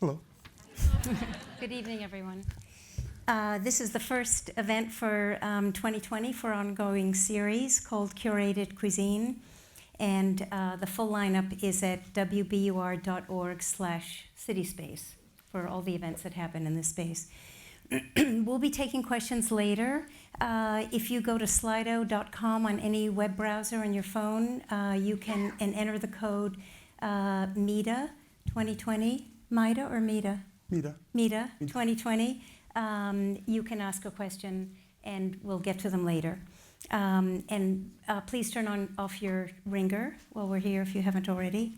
Hello. Good evening, everyone. This is the first event for 2020 for our ongoing series called Curated Cuisine. And the full lineup is at WBUR.org/CitySpace for all the events that happen in this space. We'll be taking questions later. If you go to slido.com on any web browser on your phone, you can enter the code MIDA 2020. MIDA or MIDA? MIDA. MIDA 2020. You can ask a question and we'll get to them later. Please turn off your ringer while we're here if you haven't already.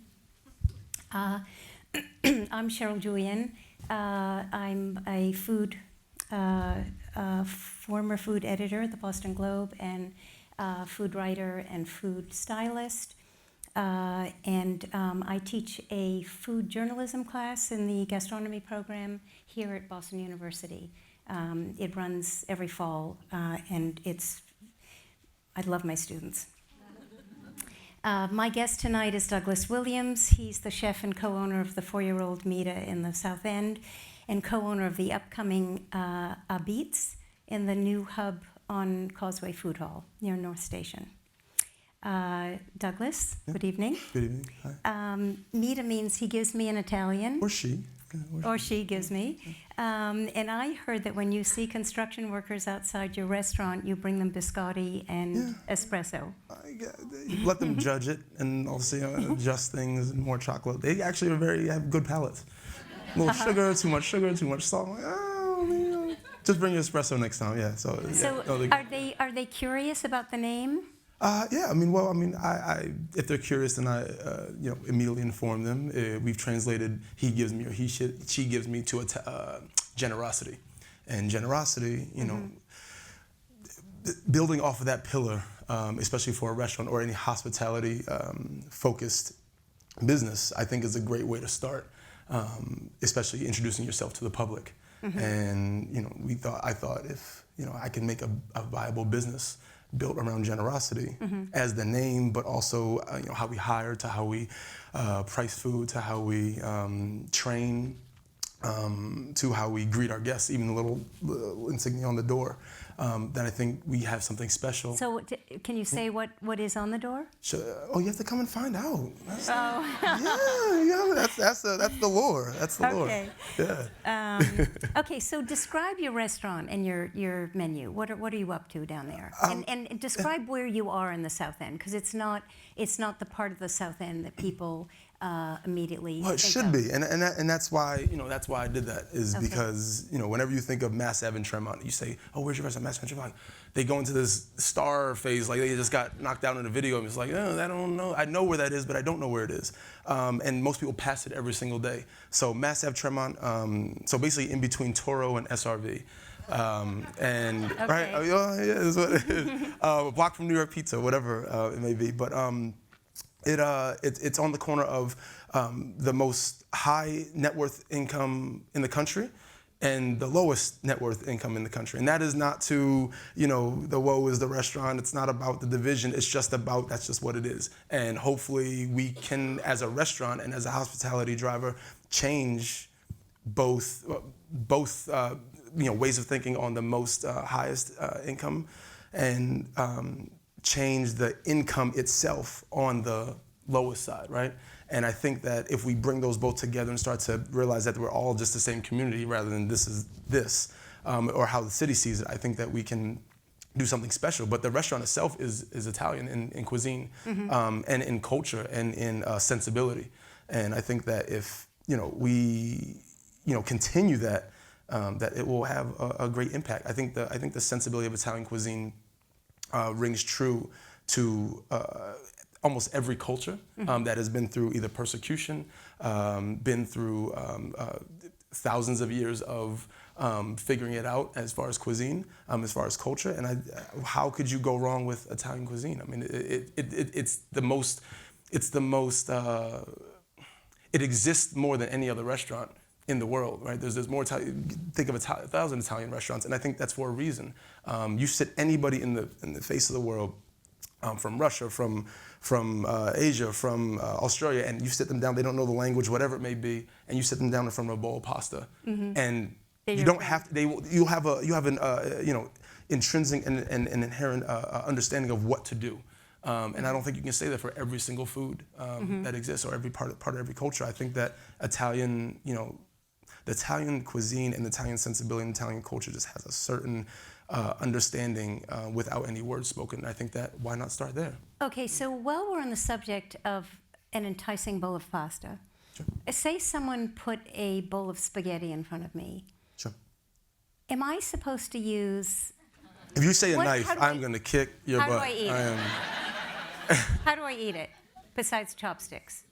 I'm Sheryl Julian. I'm a former food editor at the Boston Globe and food writer and food stylist. I teach a food journalism class in the gastronomy program here at Boston University. It runs every fall, and I love my students. My guest tonight is Douglas Williams. He's the chef and co-owner of the 4-year-old MIDA in the South End and co-owner of the upcoming APIZZA in the new hub on Causeway Food Hall near North Station. Douglas, yeah. Good evening. Good evening. Hi. MIDA means he gives me in Italian. Or she. Or she gives me. And I heard that when you see construction workers outside your restaurant, you bring them biscotti and espresso. Let them judge it and also adjust things and more chocolate. They actually have good palates. A little sugar, too much salt. Like, just bring your espresso next time. Yeah. So are they curious about the name? I if they're curious, then I immediately inform them. We've translated "he gives me" or she gives me to generosity, and generosity, building off of that pillar, especially for a restaurant or any hospitality focused business, I think is a great way to start, especially introducing yourself to the public. Mm-hmm. And I thought if I can make a viable business built around generosity as the name, but also how we hire, to how we price food, to how we train, to how we greet our guests, even the little insignia on the door, then I think we have something special. So can you say what is on the door? Sure. Oh, you have to come and find out. That's the lore. That's the lore. Okay. Yeah. Okay, so describe your restaurant and your menu. What are you up to down there? And describe where you are in the South End, because it's not the part of the South End that people immediately well, it think should of. be, and that's why that's why I did that, is because whenever you think of Mass Ave and Tremont, you say, oh, where's your restaurant, Mass Ave and Tremont? They go into this star phase, like they just got knocked out in a video, and it's like, oh, I don't know, I know where that is, but I don't know where it is, and most people pass it every single day. So Mass Ave, Tremont, so basically in between Toro and SRV. Right, is what it is. A block from New York Pizza, whatever it may be, but it's on the corner of the most high net worth income in the country and the lowest net worth income in the country. And that is not to, the woe is the restaurant. It's not about the division. It's just about, that's just what it is. And hopefully we can, as a restaurant and as a hospitality driver, change both ways of thinking on the most highest income, and change the income itself on the lowest side, right? And I think that if we bring those both together and start to realize that we're all just the same community rather than this is this, or how the city sees it, I think that we can do something special. But the restaurant itself is Italian in cuisine, and in culture and in sensibility. And I think that if we continue that, that it will have a great impact. I think the sensibility of Italian cuisine rings true to almost every culture that has been through either persecution, been through thousands of years of figuring it out as far as cuisine, as far as culture. And how could you go wrong with Italian cuisine? I mean, it exists more than any other restaurant in the world, right? There's more Italian. Think of 1,000 Italian restaurants, and I think that's for a reason. You sit anybody in the face of the world, from Russia, from Asia, from Australia, and you sit them down. They don't know the language, whatever it may be, and you sit them down in front of a bowl of pasta, and you don't have to. You have an intrinsic and inherent understanding of what to do. And I don't think you can say that for every single food that exists or every part of every culture. I think that Italian, the Italian cuisine and the Italian sensibility and Italian culture just has a certain understanding without any words spoken. I think that why not start there? Okay, so while we're on the subject of an enticing bowl of pasta, Sure. Say someone put a bowl of spaghetti in front of me. Sure. Am I supposed to use... If you say a What- knife, how do I'm I- going to kick your how do butt. I eat it? am. How do I eat it, besides chopsticks?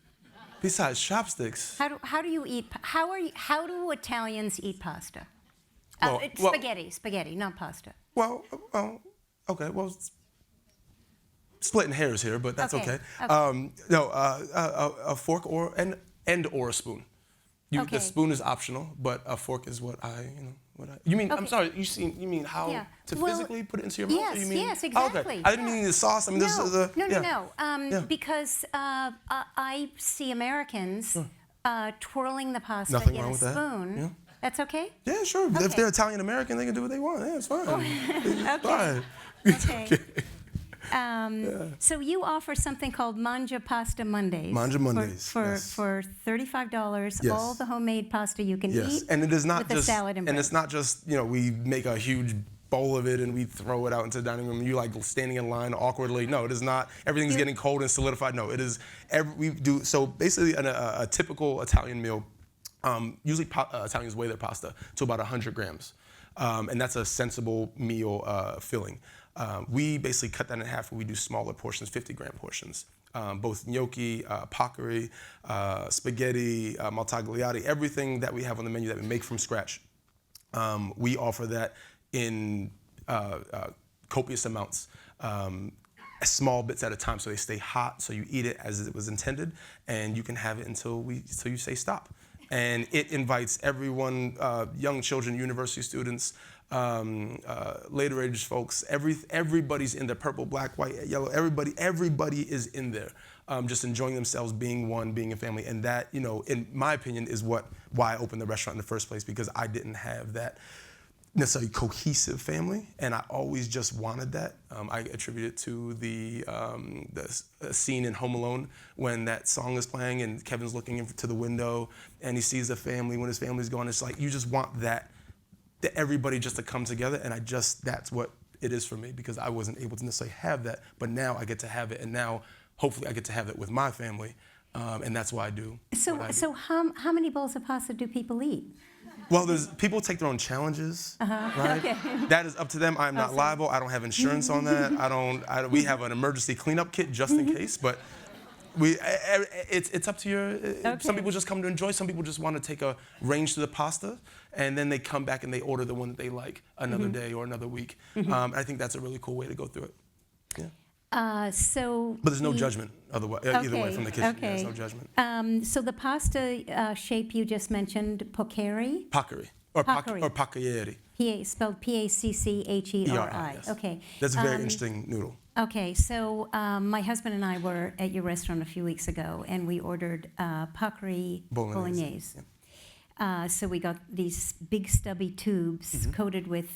Besides chopsticks. How do you eat... How do Italians eat pasta? It's Well- spaghetti, not pasta. Well, okay. Well, splitting hairs here, but that's Okay, okay. okay. No, a fork or a spoon. Okay. The spoon is optional, but a fork is what I. You mean? Okay. I'm sorry. You mean how Yeah. to Well, physically put it into your mouth? Or yes, you mean, yes, Oh, exactly, okay. I didn't yeah. mean the sauce. I mean, this is a. No. Yeah. Because I see Americans twirling the pasta Nothing in wrong a with that. spoon. Yeah. That's okay? Yeah, sure. Okay. If they're Italian American, they can do what they want. Yeah, it's fine. It's fine. It's Okay. So you offer something called Mangia Pasta Mondays. Mangia Mondays, For yes. $35, Yes. all the homemade pasta you can Yes, eat. and it is not with just, a salad and bread. it's not just we make a huge bowl of it and we throw it out into the dining room and you like standing in line awkwardly. No, it is not. Everything's getting cold and solidified. No, it is. We do so basically a typical Italian meal. Usually Italians weigh their pasta to about 100 grams, and that's a sensible meal filling. We basically cut that in half where we do smaller portions, 50-gram portions. Both gnocchi, puckery, spaghetti, maltagliati, everything that we have on the menu that we make from scratch. We offer that in copious amounts, small bits at a time so they stay hot, so you eat it as it was intended, and you can have it until you say stop. And it invites everyone, young children, university students, later age folks, everybody's in there, purple, black, white, yellow, everybody is in there, just enjoying themselves, being one, being a family. And that, in my opinion, is why I opened the restaurant in the first place, because I didn't have that necessarily cohesive family, and I always just wanted that. I attribute it to the scene in Home Alone when that song is playing and Kevin's looking into the window and he sees the family when his family's gone. It's like you just want that everybody just to come together, and that's what it is for me, because I wasn't able to necessarily have that, but now I get to have it, and now hopefully I get to have it with my family, and that's why I do. So how many bowls of pasta do people eat? Well, people take their own challenges, right? Okay. That is up to them. I'm not liable. I don't have insurance on that. We have an emergency cleanup kit just in case, but it's up to your. Some people just come to enjoy. Some people just want to take a range to the pasta, and then they come back and they order the one that they like another day or another week. I think that's a really cool way to go through it. Yeah. But there's no judgment either way from the kitchen. Okay. There's no judgment. So the pasta shape you just mentioned, Puckery? Puckery. Puckery. Or pacchieri. Spelled P-A-C-C-H-E-R-I. E-R-I, yes. Okay. That's a very interesting noodle. Okay, so my husband and I were at your restaurant a few weeks ago, and we ordered Puckery Bolognese. Yeah. So we got these big stubby tubes coated with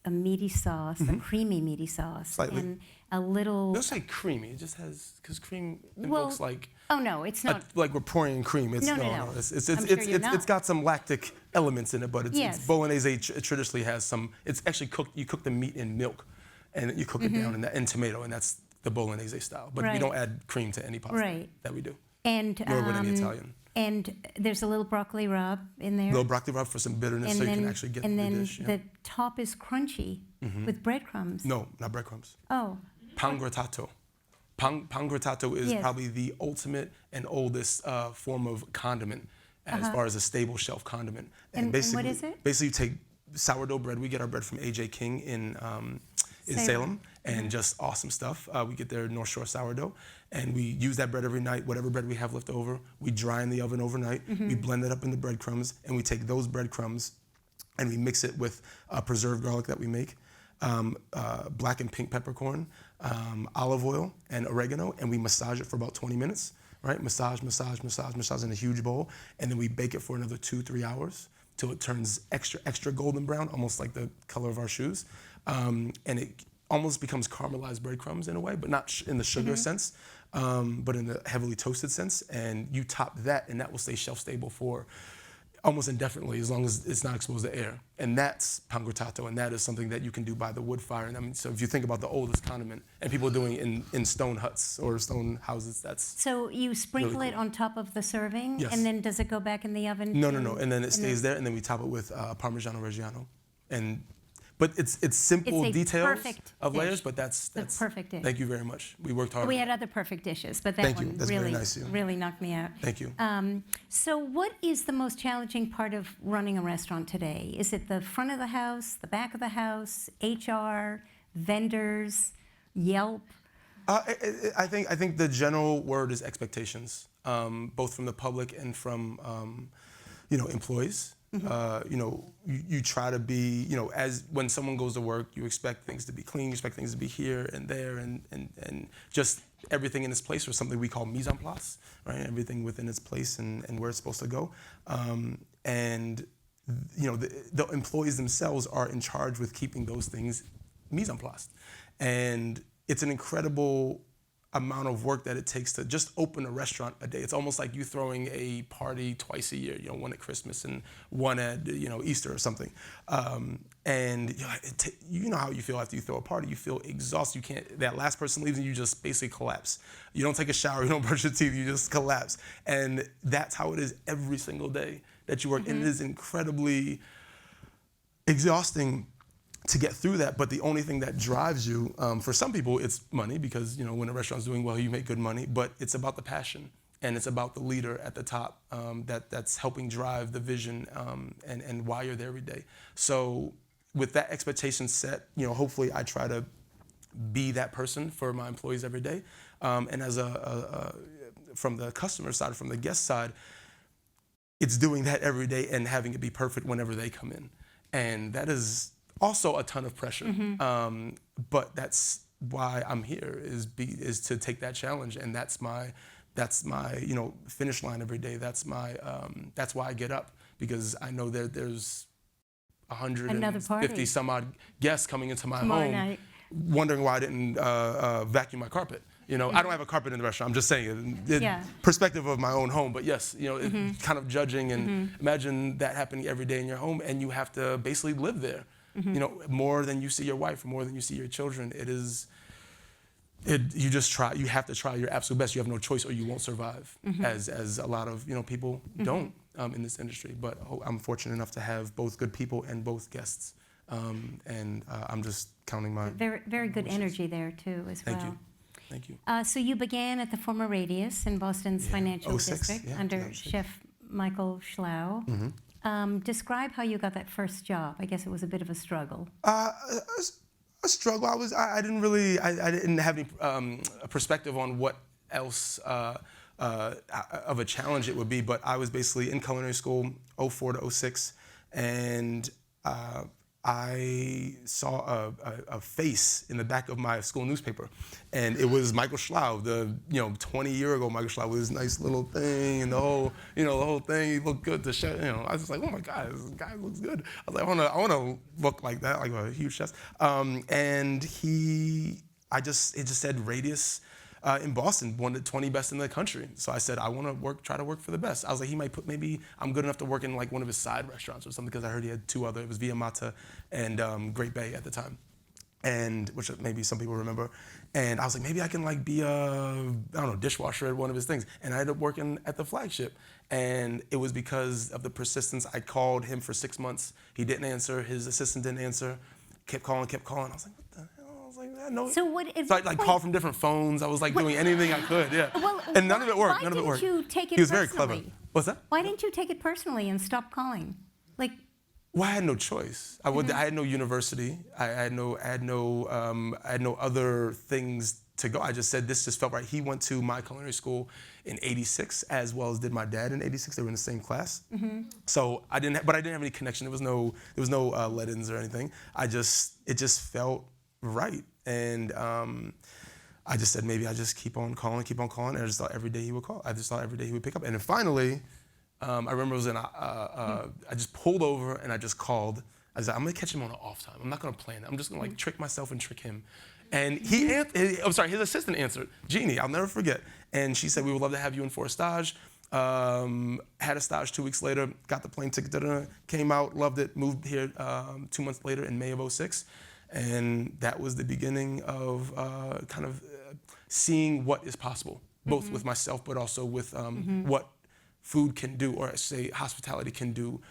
a meaty sauce, a creamy meaty sauce, Slightly. and a little... Don't say creamy. It just has, because cream Well, looks like... Oh, no, it's not. like we're pouring cream. It's, No. It's I'm sure you're not. it's got some lactic elements in it, but Yes. it's bolognese traditionally has some. It's actually cooked. You cook the meat in milk, and you cook it down in tomato, and that's the bolognese style. But we Right. don't add cream to any pasta Right. that we do. And Nor would any Italian. And there's a little broccoli rub in there. A little broccoli rub for some bitterness, so you can actually get the dish. And then the top is crunchy with breadcrumbs. No, not breadcrumbs. Oh. Pan grattato. Pan grattato is Yes. probably the ultimate and oldest form of condiment as far as a stable shelf condiment. And what is it? Basically, you take sourdough bread. We get our bread from A.J. King in Salem, and just awesome stuff. We get their North Shore sourdough, and we use that bread every night. Whatever bread we have left over, we dry in the oven overnight. We blend it up into breadcrumbs, and we take those breadcrumbs and we mix it with preserved garlic that we make. black and pink peppercorn, olive oil, and oregano, and we massage it for about 20 minutes, right? Massage in a huge bowl, and then we bake it for another 2-3 hours till it turns extra golden brown, almost like the color of our shoes. And it almost becomes caramelized breadcrumbs in a way, but not in the sugar sense, but in the heavily toasted sense. And you top that, and that will stay shelf stable for almost indefinitely, as long as it's not exposed to air. And that's pan grattato, and that is something that you can do by the wood fire. And I mean, so if you think about the oldest condiment, and people doing it in stone huts or stone houses, that's So you sprinkle really it on top of the serving, Yes. and then does it go back in the oven? No, and then it stays there, and then we top it with Parmigiano Reggiano. But it's simple It's a details perfect of layers, dish. but that's The perfect dish. Thank you very much. We worked hard. We had other perfect dishes, but that Thank you. one That's really, very nice of you. really knocked me out. Thank you. So what is the most challenging part of running a restaurant today? Is it the front of the house, the back of the house, HR, vendors, Yelp? I think the general word is expectations, both from the public and from employees. You try to be, as when someone goes to work, you expect things to be clean, you expect things to be here and there, and just everything in its place, or something we call mise en place, right? Everything within its place and where it's supposed to go. The employees themselves are in charge with keeping those things mise en place. And it's an incredible amount of work that it takes to just open a restaurant a day. It's almost like you throwing a party twice a year, one at Christmas and one at Easter or something. And you know how you feel after you throw a party. You feel exhausted. You can't. That last person leaves and you just basically collapse. You don't take a shower. You don't brush your teeth. You just collapse. And that's how it is every single day that you work. And it is incredibly exhausting to get through that, but the only thing that drives you, for some people, it's money, because when a restaurant's doing well, you make good money. But it's about the passion, and it's about the leader at the top that's helping drive the vision and why you're there every day. So with that expectation set, hopefully I try to be that person for my employees every day. And as from the customer side, from the guest side, it's doing that every day and having it be perfect whenever they come in, and that is also a ton of pressure, but that's why I'm here, is to take that challenge, and that's my finish line every day. That's why I get up, because I know there's 150 some odd guests coming into my home night. wondering why I didn't vacuum my carpet. I don't have a carpet in the restaurant. I'm just saying, perspective of my own home. But yes, kind of judging, and imagine that happening every day in your home, and you have to basically live there. More than you see your wife, or more than you see your children. You have to try your absolute best. You have no choice, or you won't survive, as a lot of people don't in this industry. But I'm fortunate enough to have both good people and both guests, and I'm just counting my Very, very good energy there too, as well. Thank you. So you began at the former Radius in Boston's financial 06, district under Chef Michael Schlau. Describe how you got that first job. I guess it was a bit of a struggle. A struggle. I didn't have any perspective on what else of a challenge it would be. But I was basically in culinary school, 04 to 06, and I saw a face in the back of my school newspaper, and it was Michael Schlau, the 20-year-ago Michael Schlau, with his nice little thing and the whole thing. He looked good to chef. I was just like, oh my God, this guy looks good. I was like, I want to look like that, like a huge chef. And it just said Radius in Boston, one of the 20 best in the country. So I said, I want to try to work for the best. I was like, he might put, maybe I'm good enough to work in like one of his side restaurants or something, because I heard he had two other, it was Via Mata and Great Bay at the time, and which maybe some people remember. And I was like, maybe I can like be a, dishwasher at one of his things. And I ended up working at the Flagship. And it was because of the persistence. I called him for 6 months. He didn't answer, his assistant didn't answer, kept calling. I was like, what the hell? No. So I called from different phones. I was like doing anything I could, and none of it worked. Why didn't you take it He was personally? very clever. What's that? Why didn't you take it personally and stop calling? Well, I had no choice. I had no university. I had no other things to go. I just said this just felt right. He went to my culinary school in '86, as well as did my dad in '86. They were in the same class. So I didn't have any connection. There was no let-ins or anything. It just felt right. And I just said, maybe I just keep on calling. And I just thought every day he would call. I just thought every day he would pick up. And then finally, I remember it was I just pulled over and I just called. I said, I'm gonna catch him on an off time. I'm not gonna plan it. I'm just gonna like trick myself and trick him. And his assistant answered, Jeannie, I'll never forget. And she said, we would love to have you in for a stage. Had a stage 2 weeks later, got the plane ticket, came out, loved it, moved here 2 months later in May of '06. And that was the beginning of seeing what is possible, both with myself, but also with what food can do, or I say hospitality can do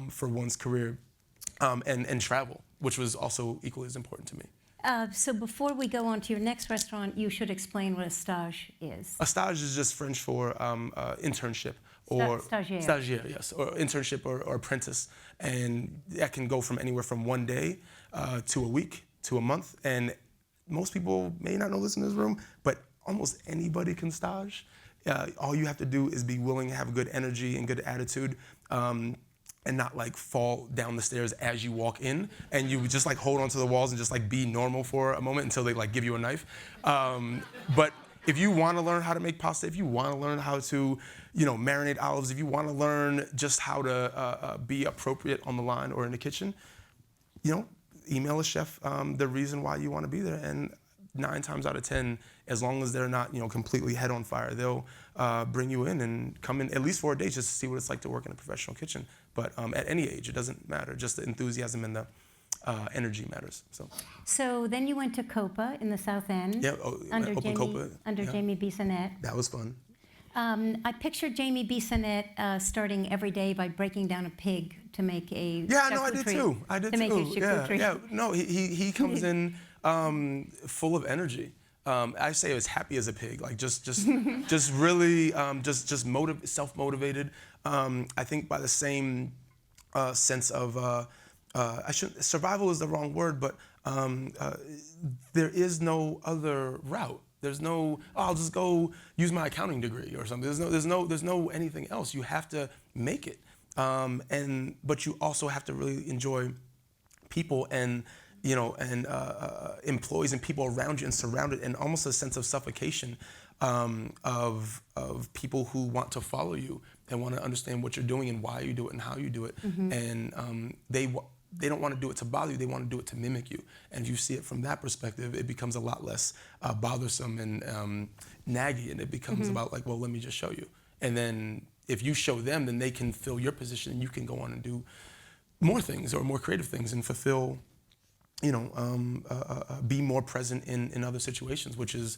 for one's career, and travel, which was also equally as important to me. So before we go on to your next restaurant, you should explain what a stage is. A stage is just French for internship, or stagiaire, yes, or internship or apprentice, and that can go from anywhere from 1 day to a week to a month. And most people may not know this in this room, but almost anybody can stage. All you have to do is be willing to have good energy and good attitude. And not like fall down the stairs as you walk in, and you just like hold onto the walls and just like be normal for a moment until they like give you a knife. But if you want to learn how to make pasta, if you want to learn how to, marinate olives, if you want to learn just how to be appropriate on the line or in the kitchen, email a chef the reason why you want to be there, and 9 times out of 10, as long as they're not, completely head on fire, they'll bring you in and come in at least for a day just to see what it's like to work in a professional kitchen. But at any age, it doesn't matter. Just the enthusiasm and the energy matters. So then you went to Copa in the South End. Yeah, under Jamie Bissonnette. That was fun. I pictured Jamie Bissonnette starting every day by breaking down a pig to make a charcuterie. I did too. Make a charcuterie. Yeah. No, he comes in full of energy. I say as happy as a pig, like just really self-motivated. I think by the same sense of survival is the wrong word, but there is no other route. There's no, I'll just go use my accounting degree or something. There's no anything else. You have to make it, but you also have to really enjoy people and employees and people around you and surrounded, and almost a sense of suffocation of people who want to follow you and want to understand what you're doing and why you do it and how you do it. And they don't want to do it to bother you, they want to do it to mimic you. And if you see it from that perspective, it becomes a lot less bothersome and naggy, and it becomes about like, well, let me just show you. And then if you show them, then they can fill your position and you can go on and do more things or more creative things and fulfill, be more present in other situations, which is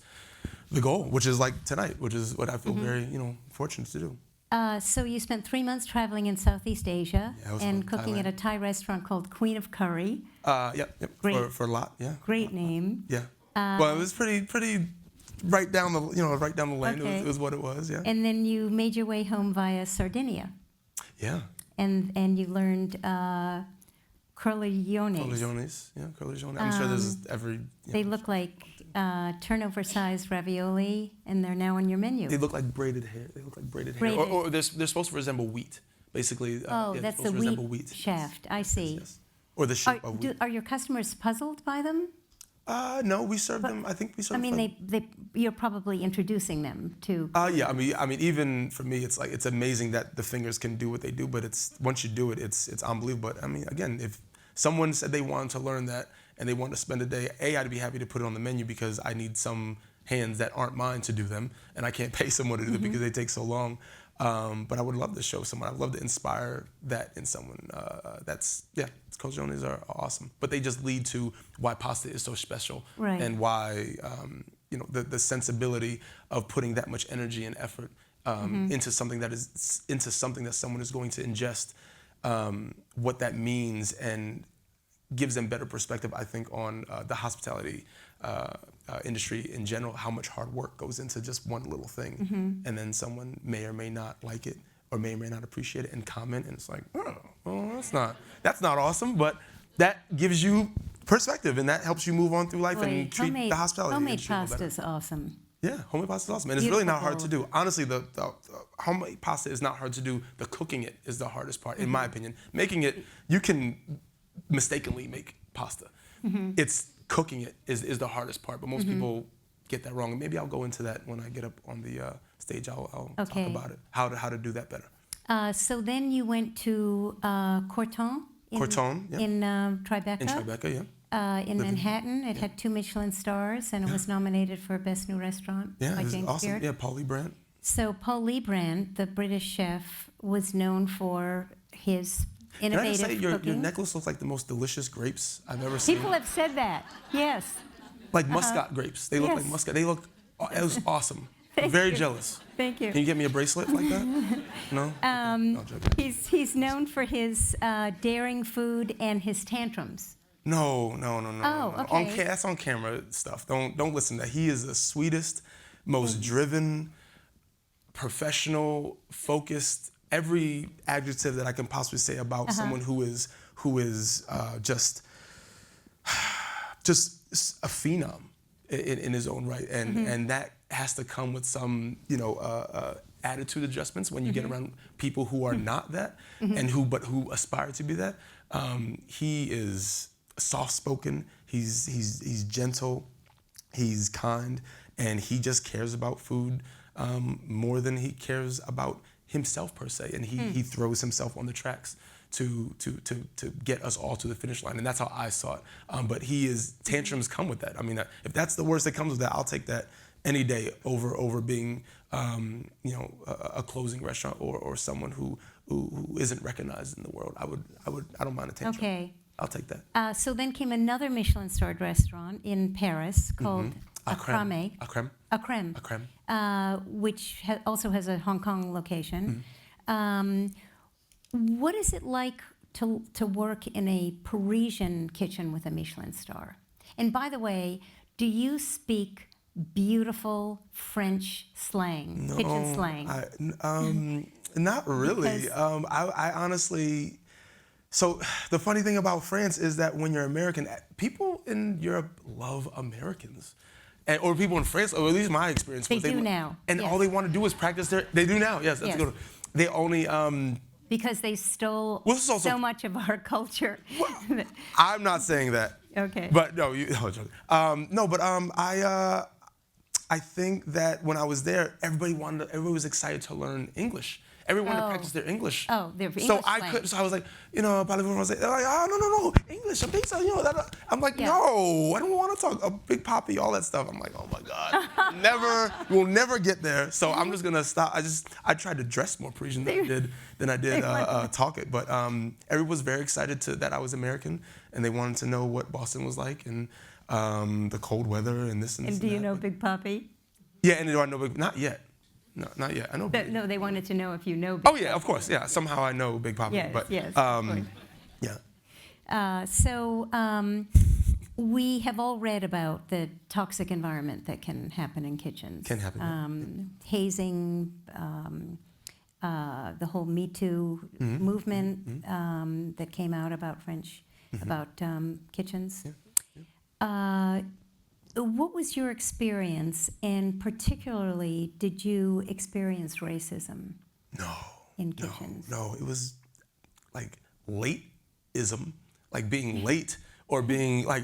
the goal, which is like tonight, which is what I feel very, fortunate to do. So you spent 3 months traveling in Southeast Asia and cooking Thailand. at a Thai restaurant called Queen of Curry. Yep. Great. For a lot, yeah. Great name. Yeah. Well, it was pretty right down the lane. Okay. It was what it was, yeah. And then you made your way home via Sardinia. Yeah. And you learned Corleones. Corleones. I'm sure there's every. They look like turnover-sized ravioli, and they're now on your menu. They look like braided hair. Hair. Or they're supposed to resemble wheat, basically. That's the wheat shaft. I see. Yes. Or the shape of wheat. Are your customers puzzled by them? No, we serve them. I think we serve them. I mean, you're probably introducing them to. Yeah. I mean, even for me, it's like it's amazing that the fingers can do what they do. But once you do it, it's unbelievable. But I mean, again, if someone said they wanted to learn that and they want to spend a day, I'd be happy to put it on the menu because I need some hands that aren't mine to do them, and I can't pay someone to do it because they take so long. But I would love to show someone. I'd love to inspire that in someone. Colleones are awesome. But they just lead to why pasta is so special, right. And why the sensibility of putting that much energy and effort into something that someone is going to ingest, what that means, and gives them better perspective, I think, on the hospitality industry in general, how much hard work goes into just one little thing. And then someone may or may not like it or may not appreciate it and comment, and it's like, oh, well, that's not awesome, but that gives you perspective, and that helps you move on through life Boy, and treat the hospitality homemade industry a little pasta better. is awesome. Yeah, homemade pasta is awesome, and it's really not hard to Beautiful. do. Honestly, the homemade pasta is not hard to do. The cooking it is the hardest part, in my opinion. Making it, you can mistakenly make pasta. It's cooking it is the hardest part, but most people get that wrong. And maybe I'll go into that when I get up on the stage. I'll talk about it, how to do that better. So then you went to Corton in Corton, yeah. in Tribeca. In Tribeca, yeah. In Manhattan. It had 2 Michelin stars, and it was nominated for Best New Restaurant Yeah, by it was James awesome. Beard. Yeah, Paul Lee Brandt. So Paul Lee Brandt, the British chef, was known for his Can I innovative just say, your cooking. necklace looks like the most delicious grapes I've ever seen. People have said that. Yes. Like Muscat grapes. They look like Yes. Muscat. They look, it was awesome. Thank Very you. jealous. Thank you. Can you get me a bracelet like that? No? No, joking. He's known for his daring food and his tantrums. No. Oh, okay. That's on camera stuff. Don't listen to that. He is the sweetest, most driven, professional, focused, every adjective that I can possibly say about someone who is just a phenom in his own right, and that has to come with some attitude adjustments when you get around people who are not that and who aspire to be that. He is soft-spoken. He's gentle. He's kind, and he just cares about food more than he cares about himself per se. And he throws himself on the tracks to get us all to the finish line, and that's how I saw it. But tantrums come with that. I mean, if that's the worst that comes with that, I'll take that any day over being a closing restaurant or someone who isn't recognized in the world. I don't mind a tantrum. Okay. I'll take that. So then came another Michelin-starred restaurant in Paris called Acrame, which also has a Hong Kong location. What is it like to work in a Parisian kitchen with a Michelin star? And by the way, do you speak beautiful French slang, kitchen slang? Not really. Because- I honestly. So the funny thing about France is that when you're American, people in Europe love Americans. Or people in France, or at least my experience. They do now. And Yes. all they want to do is practice they do now, yes, that's Yes. a good one. They only, Because they stole Well, this is also- so much of our culture. I'm not saying that. Okay. But no, I think that when I was there, everybody was excited to learn English. Everyone to practice their English. Oh, their So English I slang. could. So I was like, parlez-vous français? They're like, no, English, a pizza, I'm like, Yeah. no, I don't want to talk a Big Papi, all that stuff. I'm like, oh my God, we'll never get there. So I'm just gonna stop. I tried to dress more Parisian than I did talk it. But everyone was very excited that I was American, and they wanted to know what Boston was like and the cold weather and this and this. And do you that. know Big Papi? Yeah, and do I know Big? Not yet. No, not yet. I know. No, they wanted to know if you know Big Oh yeah, of course. Yeah, somehow I know Big Papi. Yes, but yes, of course. yeah. So we have all read about the toxic environment that can happen in kitchens. Can happen, yeah. Hazing, the whole Me Too movement that came out about about kitchens. Yeah. What was your experience, and particularly, did you experience racism in kitchens? No, it was like late-ism, like being late or being like,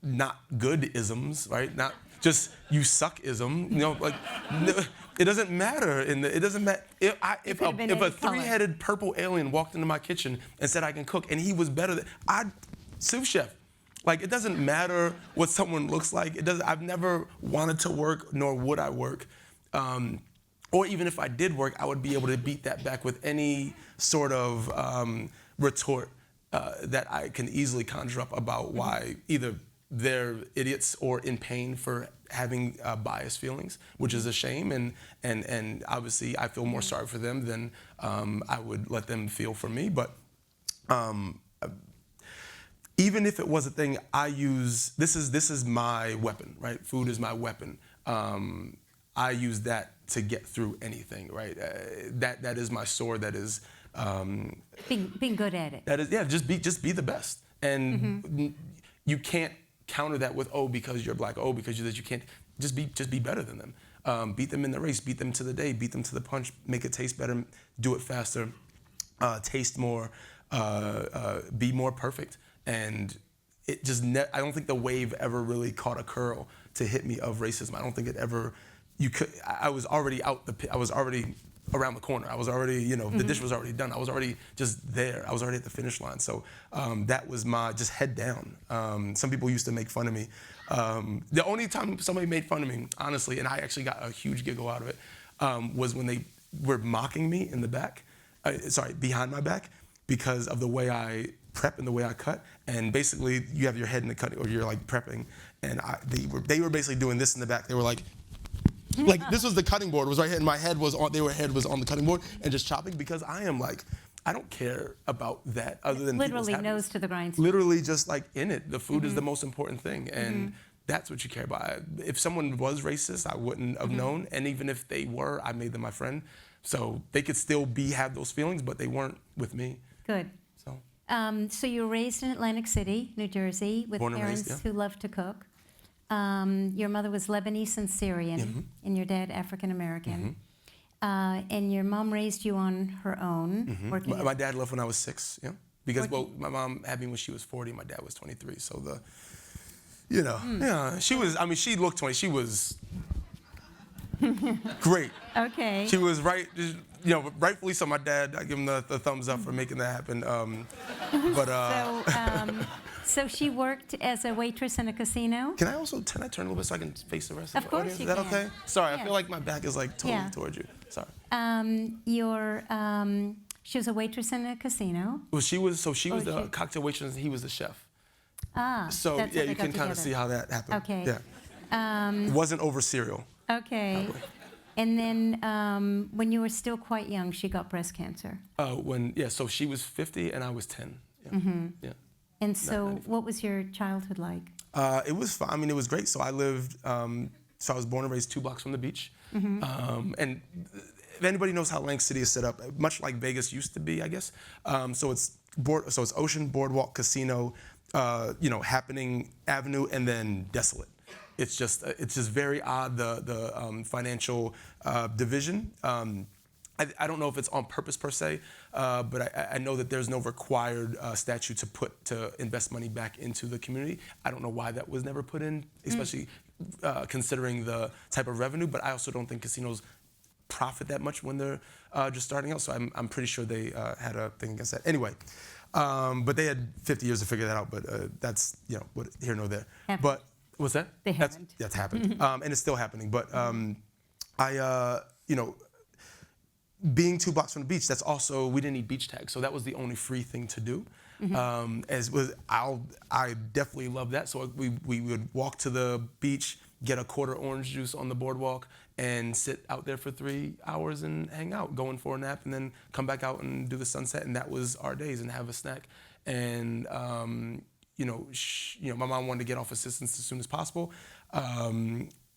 not good-isms, right? Not just you suck-ism, like it doesn't matter. It doesn't matter. If a three-headed purple alien walked into my kitchen and said I can cook and he was better than, sous chef. Like, it doesn't matter what someone looks like. I've never wanted to work, nor would I work. Or even if I did work, I would be able to beat that back with any sort of retort that I can easily conjure up about why either they're idiots or in pain for having biased feelings, which is a shame. And obviously, I feel more sorry for them than I would let them feel for me. But even if it was a thing I use, this is my weapon, right? Food is my weapon. I use that to get through anything, right? That is my sword. That is being good at it. that is just be the best. And you can't counter that with, oh, because you're black, oh, because you're this, you can't, just be better than them. Beat them in the race, beat them to the day, beat them to the punch, make it taste better, do it faster, taste more, be more perfect. And it just, I don't think the wave ever really caught a curl to hit me of racism. I don't think it ever, I was already I was already around the corner. I was already, the dish was already done. I was already just there. I was already at the finish line. So that was my, just head down. Some people used to make fun of me. The only time somebody made fun of me, honestly, and I actually got a huge giggle out of it, was when they were mocking me in the back, behind my back, because of the way I prep and the way I cut. And basically, you have your head in the cutting, or you're like prepping, and they were basically doing this in the back. They were like this was the cutting board, was right here, and my head was on, head was on the cutting board, and just chopping, because I am like, I don't care about that other than literally nose to the grindstone. Literally just like in it. The food is the most important thing, and that's what you care about. If someone was racist, I wouldn't have known, and even if they were, I made them my friend. So they could still have those feelings, but they weren't with me. Good. So you were raised in Atlantic City, New Jersey, with parents who loved to cook. Your mother was Lebanese and Syrian, and your dad African American. And your mom raised you on her own. My dad left when I was 6, because my mom had me when she was 40, my dad was 23. So she was. I mean, she looked 20. She was great. Okay. She was right. Rightfully so. My dad, I give him the thumbs up for making that happen. So she worked as a waitress in a casino? Can I turn a little bit so I can face the rest of the audience? Of course you can. Is that okay? Sorry, Yes. I feel like my back is like totally towards you. Sorry. She was a waitress in a casino? Well, she was the cocktail waitress and he was the chef. So that's you can kind of see how that happened. Okay. Yeah. It wasn't over cereal. Okay. Probably. And then when you were still quite young, she got breast cancer. So she was 50 and I was 10. Yeah. And so what was your childhood like? It was fun. I mean, it was great. So I lived, so I was born and raised 2 blocks from the beach. And if anybody knows how Atlantic City is set up, much like Vegas used to be, I guess. So it's ocean, boardwalk, casino, happening avenue, and then desolate. It's just very odd, the financial division. I don't know if it's on purpose per se, but I know that there's no required statute to invest money back into the community. I don't know why that was never put in, especially considering the type of revenue. But I also don't think casinos profit that much when they're just starting out. So I'm pretty sure they had a thing against that. Anyway, but they had 50 years to figure that out. But that's what here nor there. But what's that? They haven't. That's happened, and it's still happening. But being 2 blocks from the beach, that's also, we didn't need beach tags, so that was the only free thing to do. I definitely love that. So we would walk to the beach, get a quarter orange juice on the boardwalk, and sit out there for 3 hours and hang out, go in for a nap, and then come back out and do the sunset. And that was our days, and have a snack. And my mom wanted to get off assistance as soon as possible.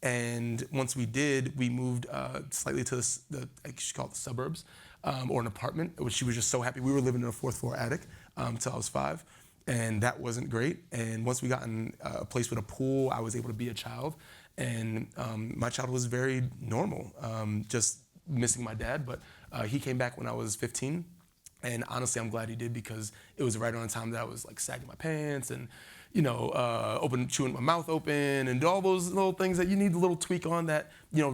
And once we did, we moved slightly to she called it the suburbs, or an apartment, which she was just so happy. We were living in a 4th floor attic until I was 5, and that wasn't great. And once we got in a place with a pool, I was able to be a child. And my childhood was very normal, just missing my dad. But he came back when I was 15. And honestly, I'm glad he did, because it was right around the time that I was like sagging my pants and, chewing my mouth open and all those little things that you need a little tweak on that,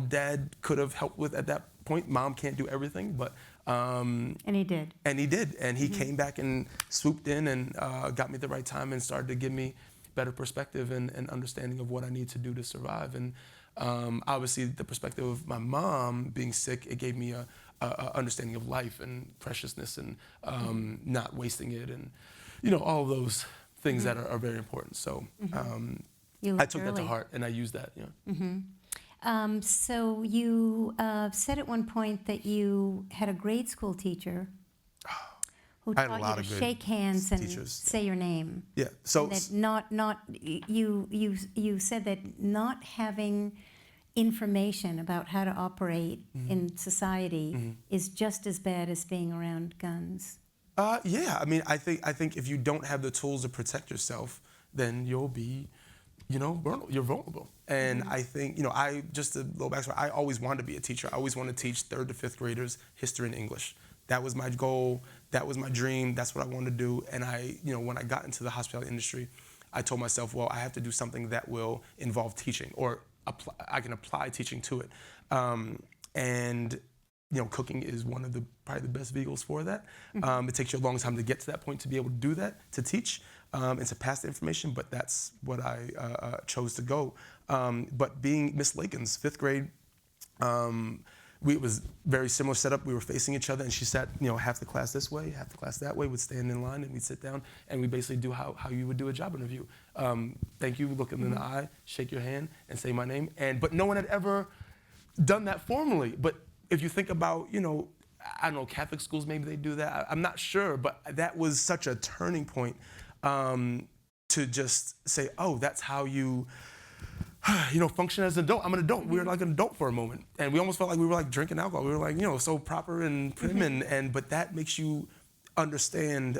dad could have helped with at that point. Mom can't do everything, but. And he did. And he did. And he came back and swooped in and got me at the right time and started to give me better perspective and understanding of what I need to do to survive. And obviously, the perspective of my mom being sick, it gave me a understanding of life and preciousness and not wasting it and, all of those things that are very important. So I took that to heart and I used that. So you said at one point that you had a grade school teacher who taught you to shake hands and say your name. Yeah. So and that you said that not having information about how to operate in society is just as bad as being around guns. Yeah. I mean, I think if you don't have the tools to protect yourself, then you'll be, you're vulnerable. And I think, just a little backstory, I always wanted to be a teacher. I always wanted to teach 3rd to 5th graders history and English. That was my goal. That was my dream. That's what I wanted to do. And when I got into the hospitality industry, I told myself, well, I have to do something that will involve teaching, or I can apply teaching to it. And cooking is one of probably the best vehicles for that. It takes you a long time to get to that point to be able to do that, to teach, and to pass the information, but that's what I chose to go. But being Miss Lakin's 5th grade, it was very similar setup. We were facing each other, and she sat, half the class this way, half the class that way. We'd stand in line, and we'd sit down, and we basically do how you would do a job interview. Thank you, look them in the eye, shake your hand, and say my name. But no one had ever done that formally. But if you think about, I don't know, Catholic schools, maybe they do that. I'm not sure, but that was such a turning point to just say, oh, that's how you function as an adult. I'm an adult. We were like an adult for a moment. And we almost felt like we were like drinking alcohol. We were like, so proper and prim. But that makes you understand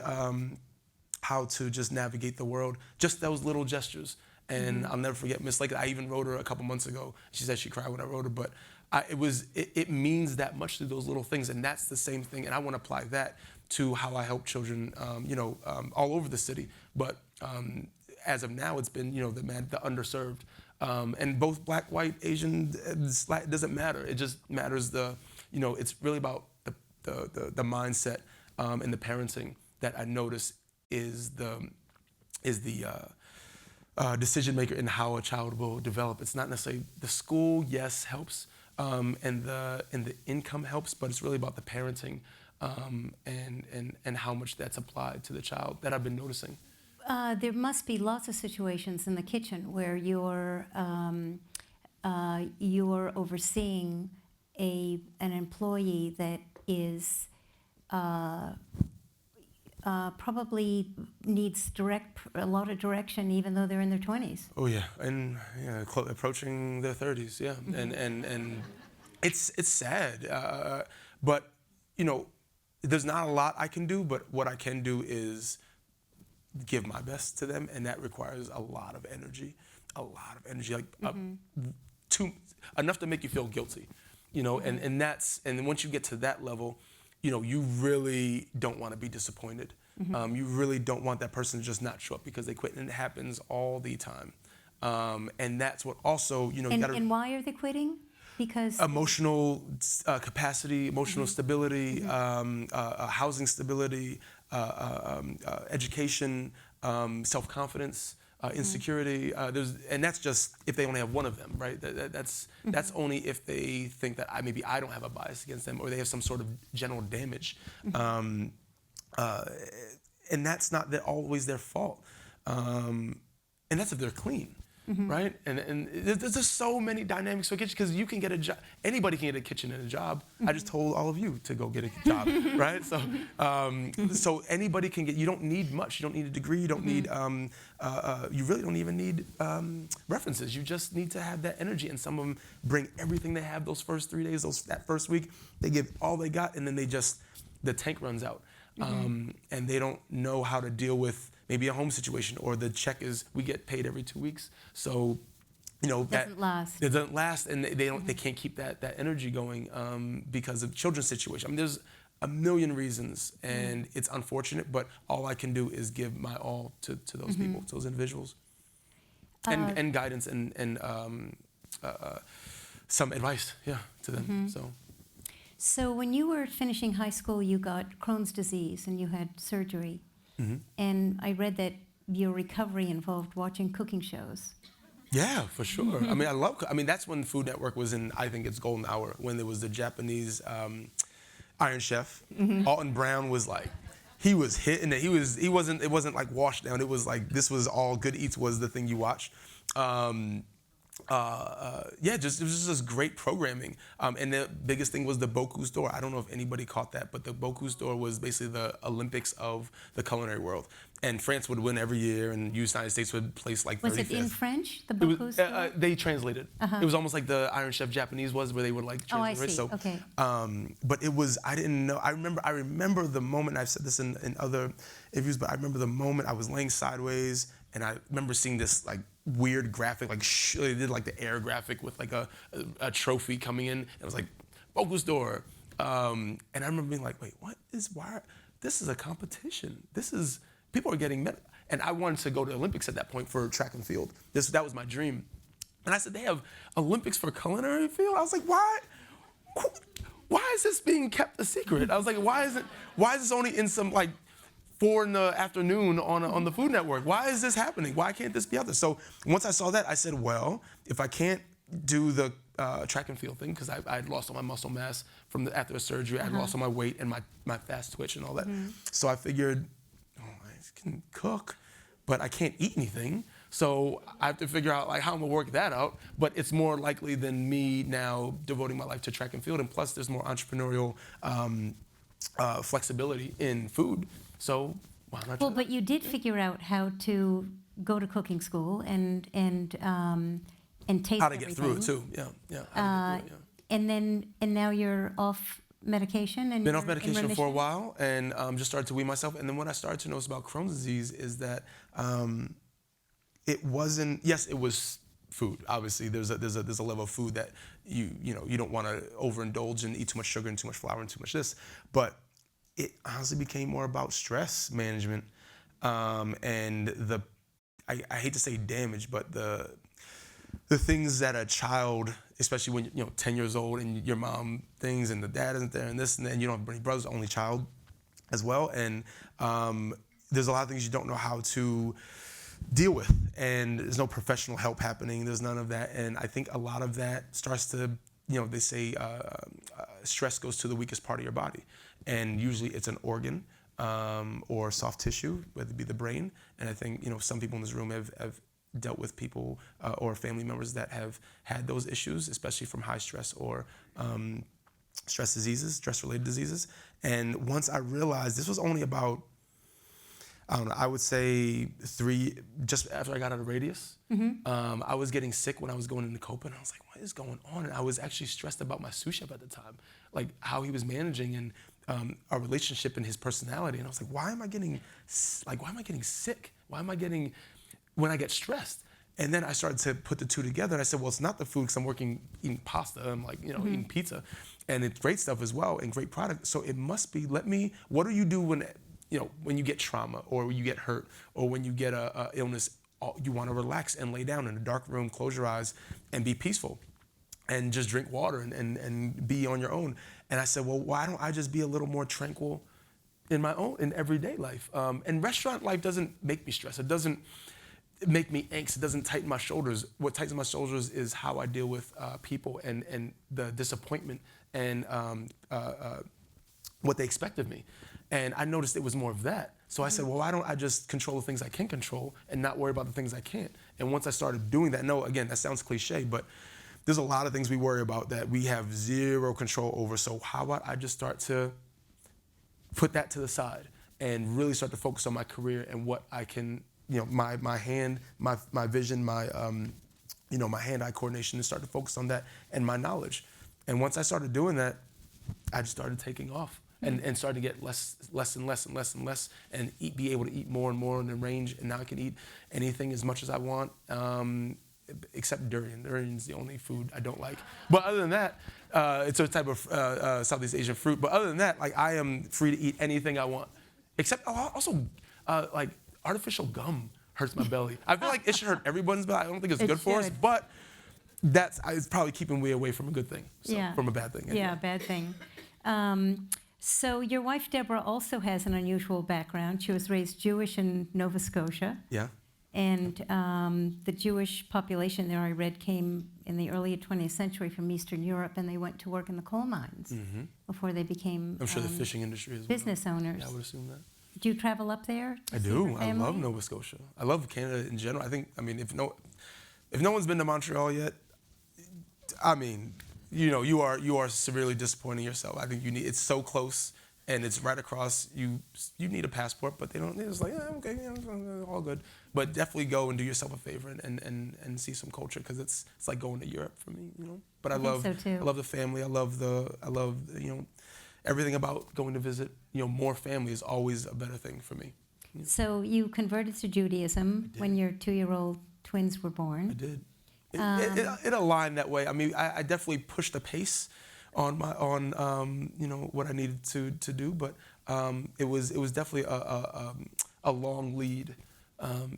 how to just navigate the world. Just those little gestures. And I'll never forget Miss Lakin. I even wrote her a couple months ago. She said she cried when I wrote her. But it means that much through those little things. And that's the same thing. And I want to apply that to how I help children, all over the city. But as of now, it's been, the underserved. And both Black, white, Asian, it doesn't matter. It just matters it's really about the mindset and the parenting that I notice is the decision maker in how a child will develop. It's not necessarily the school, yes, helps, and the income helps, but it's really about the parenting and how much that's applied to the child that I've been noticing. There must be lots of situations in the kitchen where you're overseeing an employee that is probably needs a lot of direction, even though they're in their 20s. Oh yeah, and approaching their 30s, yeah, and it's sad, but there's not a lot I can do, but what I can do is give my best to them, and that requires a lot of energy, like enough to make you feel guilty, and once you get to that level, you really don't want to be disappointed. You really don't want that person to just not show up because they quit, and it happens all the time. And that's what also, And why are they quitting? Because emotional capacity, emotional stability, housing stability, education, self-confidence, insecurity. And that's just if they only have one of them, right? That's only if they think that maybe I don't have a bias against them, or they have some sort of general damage. And that's not always their fault. And that's if they're clean. Right? And there's just so many dynamics for kitchen, because you can get a job. Anybody can get a kitchen and a job. I just told all of you to go get a job, right? So, so anybody can get. You don't need much. You don't need a degree. You don't need. You really don't even need references. You just need to have that energy. And some of them bring everything they have those first 3 days, that first week. They give all they got, and then the tank runs out, and they don't know how to deal with maybe a home situation, or the check is we get paid every 2 weeks, so it doesn't last, and they can't keep that energy going because of children's situation. I mean, there's a million reasons, and it's unfortunate, but all I can do is give my all to those people, to those individuals, and guidance and some advice, to them. So when you were finishing high school, you got Crohn's disease and you had surgery. And I read that your recovery involved watching cooking shows. Yeah, for sure. I mean, that's when Food Network was in, I think, its golden hour, when there was the Japanese Iron Chef. Alton Brown was like, he was hitting it. It wasn't like washed down. It was like, this was all Good Eats was the thing you watched. It was just this great programming. And the biggest thing was the Bocuse d'Or. I don't know if anybody caught that, but the Bocuse d'Or was basically the Olympics of the culinary world. And France would win every year, and the United States would place like 35th. Was it in French, the Bocuse d'Or? They translated. It was almost like the Iron Chef Japanese was, where they would like translate. Oh, I see. So, okay. But it was, I didn't know. I remember the moment, I've said this in other interviews, but I remember the moment I was laying sideways, And I remember seeing this like weird graphic, like they did like the air graphic with like a trophy coming in. And it was like, focus door. And I remember being like, wait, this is a competition. People are getting medals. And I wanted to go to the Olympics at that point for track and field. That was my dream. And I said, they have Olympics for culinary field? I was like, why is this being kept a secret? I was like, why is this only in some like 4 in the afternoon on the Food Network? Why is this happening? Why can't this be out there? So once I saw that, I said, well, if I can't do the track and field thing, because I had lost all my muscle mass after the surgery, I had lost all my weight and my fast twitch and all that. So I figured, I can cook, but I can't eat anything. So I have to figure out like how I'm gonna work that out. But it's more likely than me now devoting my life to track and field, and plus there's more entrepreneurial flexibility in food. So why not? Well, but you did figure out how to go to cooking school and taste how to get through it too. Yeah. And now you're off medication and been off medication for a while, and just started to wean myself. And then what I started to notice about Crohn's disease is that it wasn't. Yes, it was food. Obviously, there's a level of food that you don't want to overindulge and eat too much sugar and too much flour and too much this. But it honestly became more about stress management and I hate to say damage, but the things that a child, especially when 10 years old and your mom things and the dad isn't there and this and then you don't have any brothers, only child as well, and there's a lot of things you don't know how to deal with, and there's no professional help happening. There's none of that, and I think a lot of that starts to, they say stress goes to the weakest part of your body, and usually it's an organ or soft tissue, whether it be the brain. And I think some people in this room have dealt with people or family members that have had those issues, especially from high stress or stress-related diseases. And once I realized this was only about, I don't know, I would say just after I got out of Radius, I was getting sick when I was going into Copa, and I was like, what is going on? And I was actually stressed about my sous chef at the time, like how he was managing and our relationship and his personality. And I was like, why am I getting sick? Why am I getting, when I get stressed? And then I started to put the two together, and I said, well, it's not the food, because I'm eating pasta, I'm like, eating pizza, and it's great stuff as well, and great product. So it must be, what do you do when you get trauma, or you get hurt, or when you get a illness? You want to relax and lay down in a dark room, close your eyes, and be peaceful, and just drink water and be on your own. And I said, well, why don't I just be a little more tranquil in everyday life? And restaurant life doesn't make me stress. It doesn't make me angst. It doesn't tighten my shoulders. What tightens my shoulders is how I deal with people and the disappointment and what they expect of me. And I noticed it was more of that. So I said, well, why don't I just control the things I can control and not worry about the things I can't? And once I started doing that, again, that sounds cliche, but there's a lot of things we worry about that we have zero control over. So how about I just start to put that to the side and really start to focus on my career and what I can, my hand, my vision, my hand-eye coordination, and start to focus on that and my knowledge. And once I started doing that, I just started taking off. And started to get less and less, and be able to eat more and more in the range. And now I can eat anything as much as I want, except durian. Durian's the only food I don't like. But other than that, it's a type of Southeast Asian fruit. But other than that, I am free to eat anything I want. Except also, artificial gum hurts my belly. I feel like it should hurt everyone's belly. I don't think it's good for us, but it's probably keeping me away from a good thing, from a bad thing. Anyway. Yeah, bad thing. So your wife, Deborah, also has an unusual background. She was raised Jewish in Nova Scotia. Yeah. And the Jewish population there, I read, came in the early 20th century from Eastern Europe, and they went to work in the coal mines before they became I'm sure the fishing industry as well. Business owners. Yeah, I would assume that. Do you travel up there? I do. I love Nova Scotia. I love Canada in general. If no one's been to Montreal yet, you are severely disappointing yourself. I think it's so close and it's right across. You need a passport, but they don't. It's like, okay, all good. But definitely go and do yourself a favor and see some culture, because it's like going to Europe for me, But I love the family. I love everything about going to visit. More family is always a better thing for me. So you converted to Judaism when your 2-year-old twins were born. I did. It aligned that way. I mean, I definitely pushed the pace on what I needed to do, but it was definitely a long lead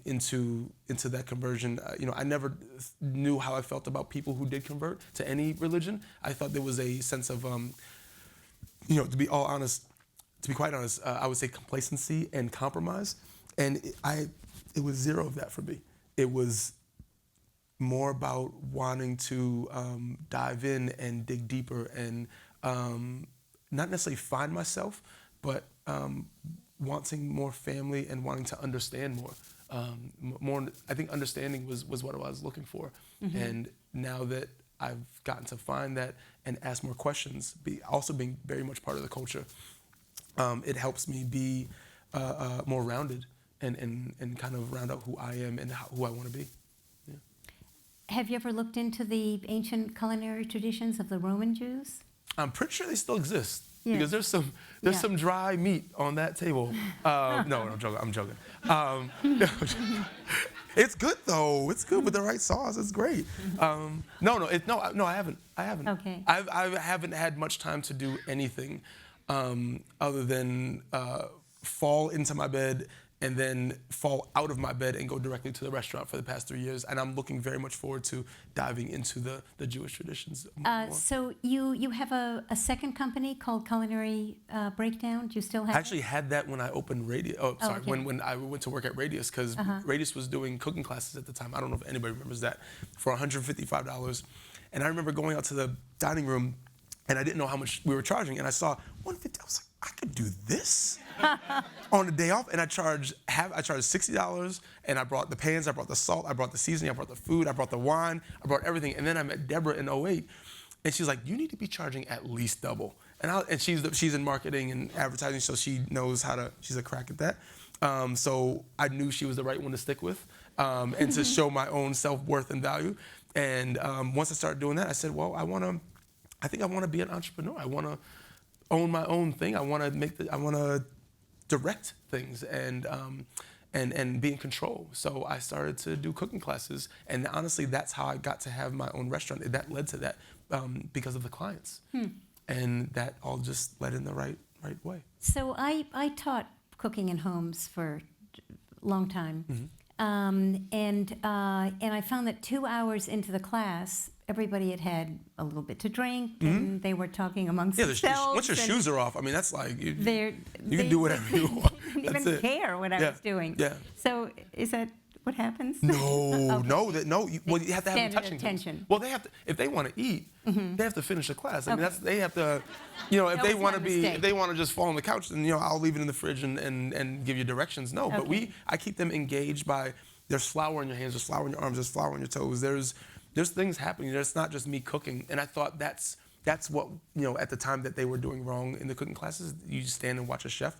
into that conversion. I never knew how I felt about people who did convert to any religion. I thought there was a sense of to be quite honest, I would say complacency and compromise, and it was zero of that for me. It was more about wanting to dive in and dig deeper and not necessarily find myself, but wanting more family and wanting to understand more. I think understanding was what I was looking for. Mm-hmm. And now that I've gotten to find that and ask more questions, also being very much part of the culture, it helps me be more rounded and kind of round out who I am and who I want to be. Yeah. Have you ever looked into the ancient culinary traditions of the Roman Jews? I'm pretty sure they still exist. Yeah. Because there's some dry meat on that table. No, I'm joking. It's good though. It's good with the right sauce. It's great. No, I haven't. Okay. I haven't had much time to do anything other than fall into my bed and then fall out of my bed and go directly to the restaurant for the past 3 years. And I'm looking very much forward to diving into the Jewish traditions more. So you have a second company called Culinary Breakdown? Do you still have I actually had that when I opened Radius. Okay. When I went to work at Radius, because Radius was doing cooking classes at the time. I don't know if anybody remembers that, for $155. And I remember going out to the dining room, and I didn't know how much we were charging, and I saw $150. I was like, I could do this on the day off, and I charged $60, and I brought the pans, I brought the salt, I brought the seasoning, I brought the food, I brought the wine, I brought everything. And then I met Deborah in 2008, and she's like, you need to be charging at least double. And she's in marketing and advertising, so she knows she's a crack at that. So I knew she was the right one to stick with, and to show my own self-worth and value. And once I started doing that, I said, well, I think I want to be an entrepreneur. I want to own my own thing. I want to direct things and be in control. So I started to do cooking classes, and honestly, that's how I got to have my own restaurant. That led to that because of the clients, and that all just led in the right way. So I taught cooking in homes for a long time, and I found that 2 hours into the class, everybody had a little bit to drink, and they were talking amongst themselves. Once your shoes are off, I mean, that's like, you can do whatever you want. They didn't even care what I was doing. Yeah. So is that what happens? No, well, you have to have them touching attention. things. Well, they have to, if they want to eat, they have to finish the class. I mean, they have to, if they want to just fall on the couch, then, I'll leave it in the fridge and give you directions. No, but I keep them engaged by, there's flour in your hands, there's flour in your arms, there's flour on your toes, there's things happening. There's not just me cooking. And I thought that's what, at the time that they were doing wrong in the cooking classes. You just stand and watch a chef.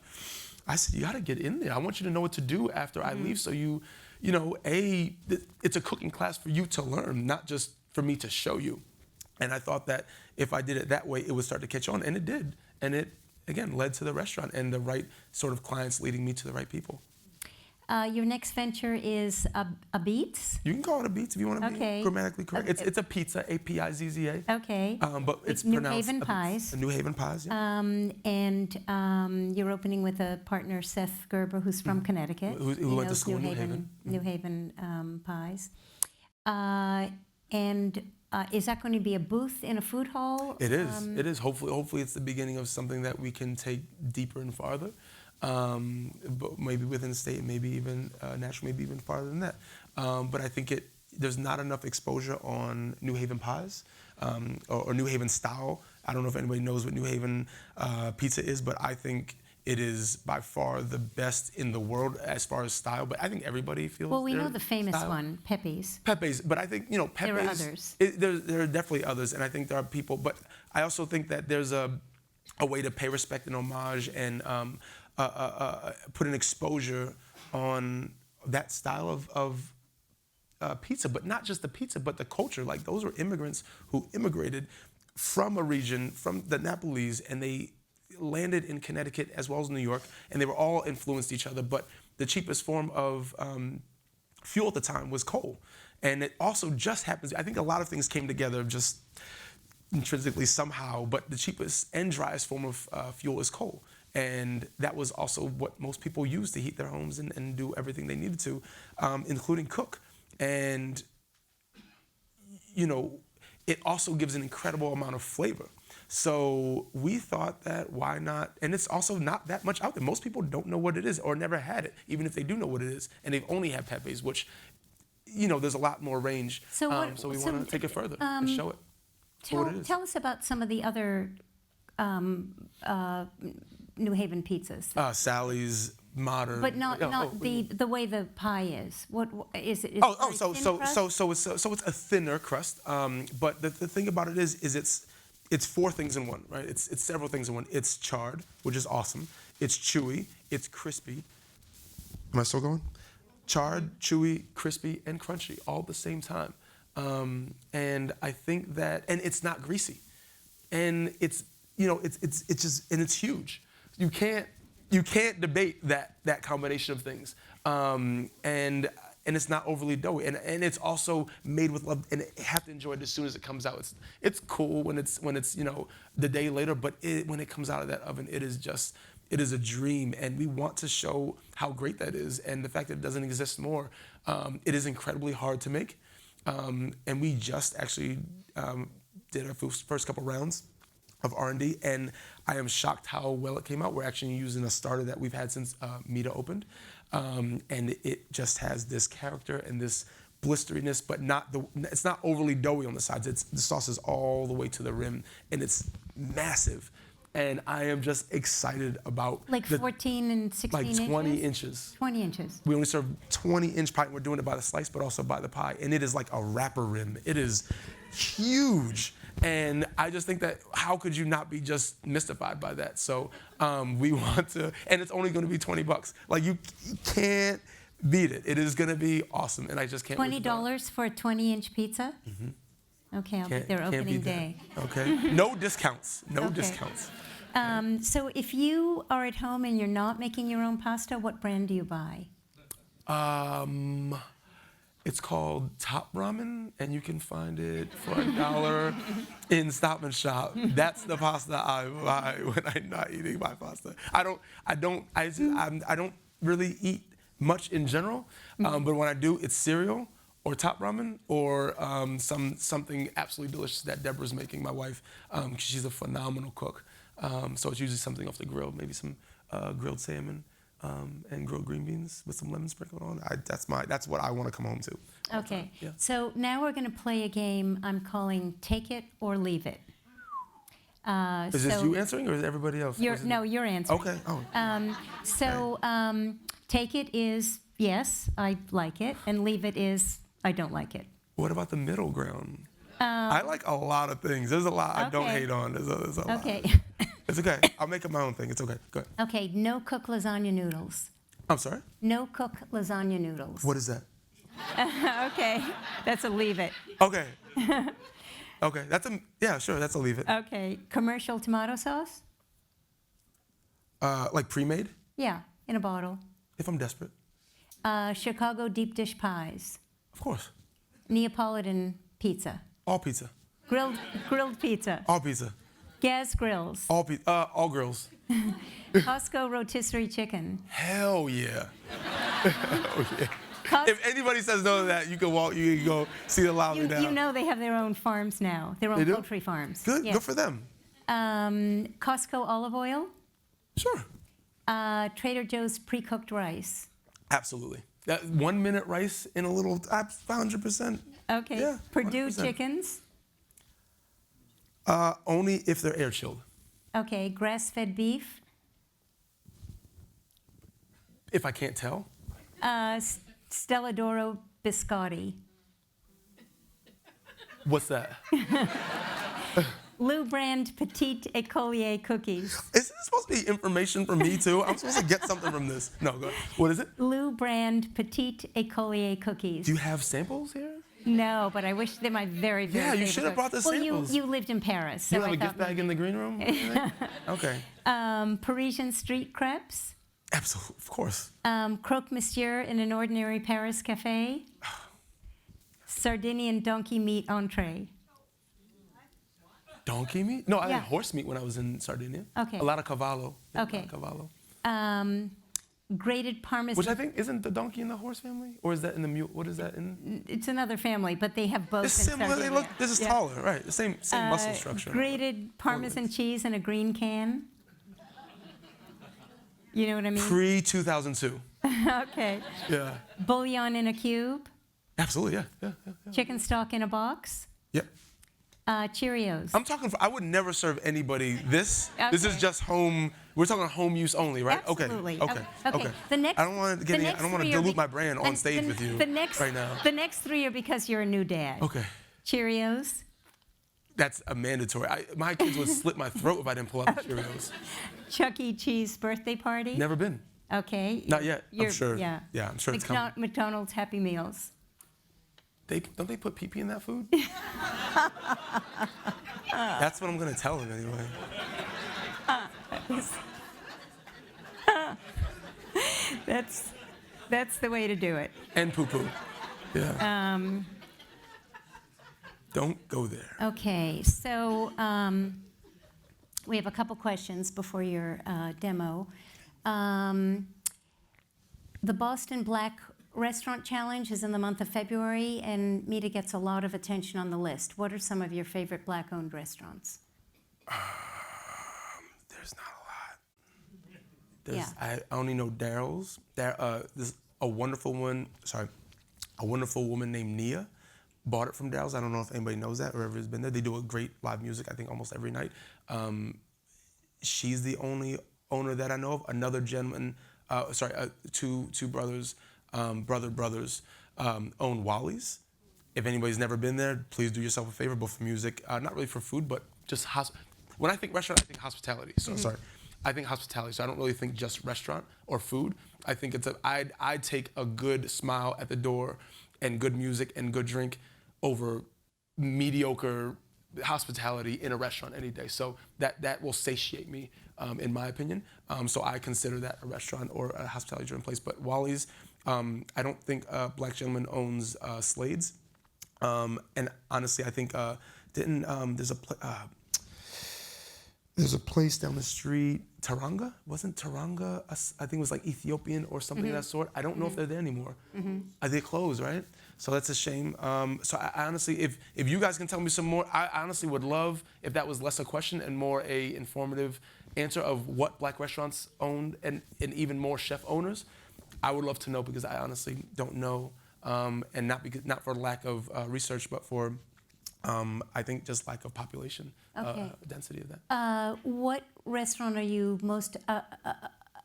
I said, you got to get in there. I want you to know what to do after I leave. So it's a cooking class for you to learn, not just for me to show you. And I thought that if I did it that way, it would start to catch on. And it did. And it, again, led to the restaurant and the right sort of clients leading me to the right people. Your next venture is APIZZA? You can call it APIZZA if you want to be grammatically correct. It's a pizza, APIZZA. Okay. But it's New pronounced Haven Pies. New Haven Pies, yeah. And you're opening with a partner, Seth Gerber, who's from Connecticut. Who went to school in New Haven. New Haven Pies. And is that going to be a booth in a food hall? It is. It is. Hopefully it's the beginning of something that we can take deeper and farther. But maybe within the state, maybe even national, maybe even farther than that. But I think there's not enough exposure on New Haven pies or New Haven style. I don't know if anybody knows what New Haven pizza is, but I think it is by far the best in the world as far as style. But I think everybody feels. Well, we know the famous one, Pepe's. Pepe's, but I think Pepe's. There are others. There are definitely others, and I think there are people. But I also think that there's a way to pay respect and homage and put an exposure on that style of pizza, but not just the pizza, but the culture. Like, those were immigrants who immigrated from a region, from the Nepalese, and they landed in Connecticut as well as New York, and they were all influenced each other. But the cheapest form of fuel at the time was coal. And it also just happens, I think a lot of things came together just intrinsically somehow, but the cheapest and driest form of fuel is coal. And that was also what most people used to heat their homes and do everything they needed to, including cook. And, you know, it also gives an incredible amount of flavor. So we thought that why not, and it's also not that much out there. Most people don't know what it is or never had it, even if they do know what it is, and they've only had pepes, which, you know, there's a lot more range. So we want to take it further and show it for what it is. Tell us about some of the other New Haven pizzas. Sally's, Modern. But not the way the pie is. What is it? So it's a thinner crust. But the thing about it is it's four things in one, right? It's several things in one. It's charred, which is awesome. It's chewy. It's crispy. Am I still going? Charred, chewy, crispy, and crunchy all at the same time. And I think that, and it's not greasy, and it's just, and it's huge. You can't debate that combination of things. And it's not overly doughy, and it's also made with love, and you have to enjoy it as soon as it comes out. It's cool when it's the day later, but when it comes out of that oven, it is a dream, and we want to show how great that is, and the fact that it doesn't exist more. It is incredibly hard to make, and we just actually did our first couple rounds of R&D, and I am shocked how well it came out. We're actually using a starter that we've had since MIDA opened, and it just has this character and this blisteriness, but it's not overly doughy on the sides. The sauce is all the way to the rim, and it's massive. And I am just excited about 14 and 16 inches? Like 20 inches. 20 inches. We only serve 20-inch pie. We're doing it by the slice, but also by the pie. And it is like a wrapper rim. It is huge. And I just think that how could you not be just mystified by that? So we want to, and it's only going to be $20. Like you can't beat it. It is going to be awesome, and I just can't. $20 for a 20-inch pizza? Mm-hmm. Okay, I'll be there opening day. Okay, no discounts. No discounts. So if you are at home and you're not making your own pasta, what brand do you buy? It's called Top Ramen, and you can find it for $1 in Stop and Shop. That's the pasta I buy when I'm not eating my pasta. I don't really eat much in general, but when I do, it's cereal or Top Ramen or something absolutely delicious that Deborah's making, my wife, 'cause she's a phenomenal cook. So it's usually something off the grill, maybe some grilled salmon. And grilled green beans with some lemon sprinkled on. That's what I want to come home to. Okay. Yeah. So now we're going to play a game I'm calling Take It or Leave It. Is this you answering or is it everybody else? You're answering. Okay. Take it is yes, I like it, and leave it is I don't like it. What about the middle ground? I like a lot of things. There's a lot I don't hate on. There's a okay. lot. It's okay. I'll make it my own thing. It's okay. Go ahead. Okay, no cook lasagna noodles. I'm sorry? No cook lasagna noodles. What is that? Okay, that's a leave it. Okay. Okay, that's a leave it. Okay, commercial tomato sauce? Like pre-made? Yeah, in a bottle. If I'm desperate. Chicago deep dish pies. Of course. Neapolitan pizza. All pizza. Grilled pizza. All pizza. Gas grills. All grills. Costco rotisserie chicken. Hell yeah. Hell yeah. If anybody says no to that, you can go see the lobby now. You know they have their own farms now, their own poultry farms. Good, good for them. Costco olive oil. Sure. Trader Joe's pre-cooked rice. Absolutely. That 1 minute rice in a little 100%. Okay. Yeah, Purdue 100%. chickens. Only if they're air chilled. Okay. Grass-fed beef. If I can't tell. Stella d'Oro biscotti. What's that? Lou Brand Petite Écolier cookies. Is this supposed to be information for me too? I'm supposed to get something from this. No, go ahead. What is it? Lou Brand Petite Écolier cookies. Do you have samples here? No, but I wish they're my very, very Yeah, you favorite should have books. brought the samples. Well, you lived in Paris, so You have I a gift thought bag in the green room? or anything? Okay. Parisian street crepes, Absolutely, of course. croque monsieur in an ordinary Paris cafe, Sardinian donkey meat entree. Donkey meat? No, I Yeah. had horse meat when I was in Sardinia. Okay. A lot of cavallo. Yeah, Okay. A lot of cavallo. Grated parmesan. Which I think, isn't the donkey in the horse family? Or is that in the mule? What is that in? It's another family, but they have both. It's in similar. They Sardinia. look, this is Yeah. taller, right? The same muscle structure. Grated Parmesan cheese in a green can. You know what I mean? Pre-2002. Okay. Yeah. Bouillon in a cube. Absolutely, yeah. Chicken stock in a box. Yep. Cheerios. I'm talking, I would never serve anybody this. This is Okay. just home, we're talking home use only, right? Absolutely. Okay. The next, I don't want to the next I don't want to three are dilute be- my brand on stage with you right now. The next three are because you're a new dad. Okay. Cheerios. That's a mandatory. My kids would slit my throat if I didn't pull out the Cheerios. Chuck E. Cheese birthday party. Never been. Okay. Not yet. I'm You're- sure. Yeah. Yeah, I'm sure it's coming. McDonald's Happy Meals. Don't they put pee-pee in that food? That's what I'm gonna tell them anyway. That's the way to do it. And poo-poo. Yeah. Don't go there. Okay, so we have a couple questions before your demo. The Boston Black Restaurant Challenge is in the month of February, and MIDA gets a lot of attention on the list. What are some of your favorite Black-owned restaurants? There's not a lot. I only know Daryl's. There's a wonderful one. A wonderful woman named Nia bought it from Daryl's. I don't know if anybody knows that or ever has been there. They do a great live music, I think, almost every night. She's the only owner that I know of. Another gentleman, two brothers, brothers, own Wally's. If anybody's never been there, please do yourself a favor, both for music, not really for food, but just when I think restaurant, I think hospitality. So I think hospitality. So I don't really think just restaurant or food. I think I'd take a good smile at the door and good music and good drink over mediocre hospitality in a restaurant any day. So that will satiate me, in my opinion. So I consider that a restaurant or a hospitality-driven place. But Wally's, I don't think a Black gentleman owns Slade's. And honestly, I think there's a place down the street, Taranga? Wasn't Taranga, I think it was like Ethiopian or something of that sort. I don't know if they're there anymore. They closed, right? So that's a shame. So I honestly, if you guys can tell me some more, I honestly would love if that was less a question and more a informative answer of what Black restaurants owned and even more chef owners. I would love to know because I honestly don't know, and not for lack of research, but for I think just lack of population density of that. What restaurant are you most,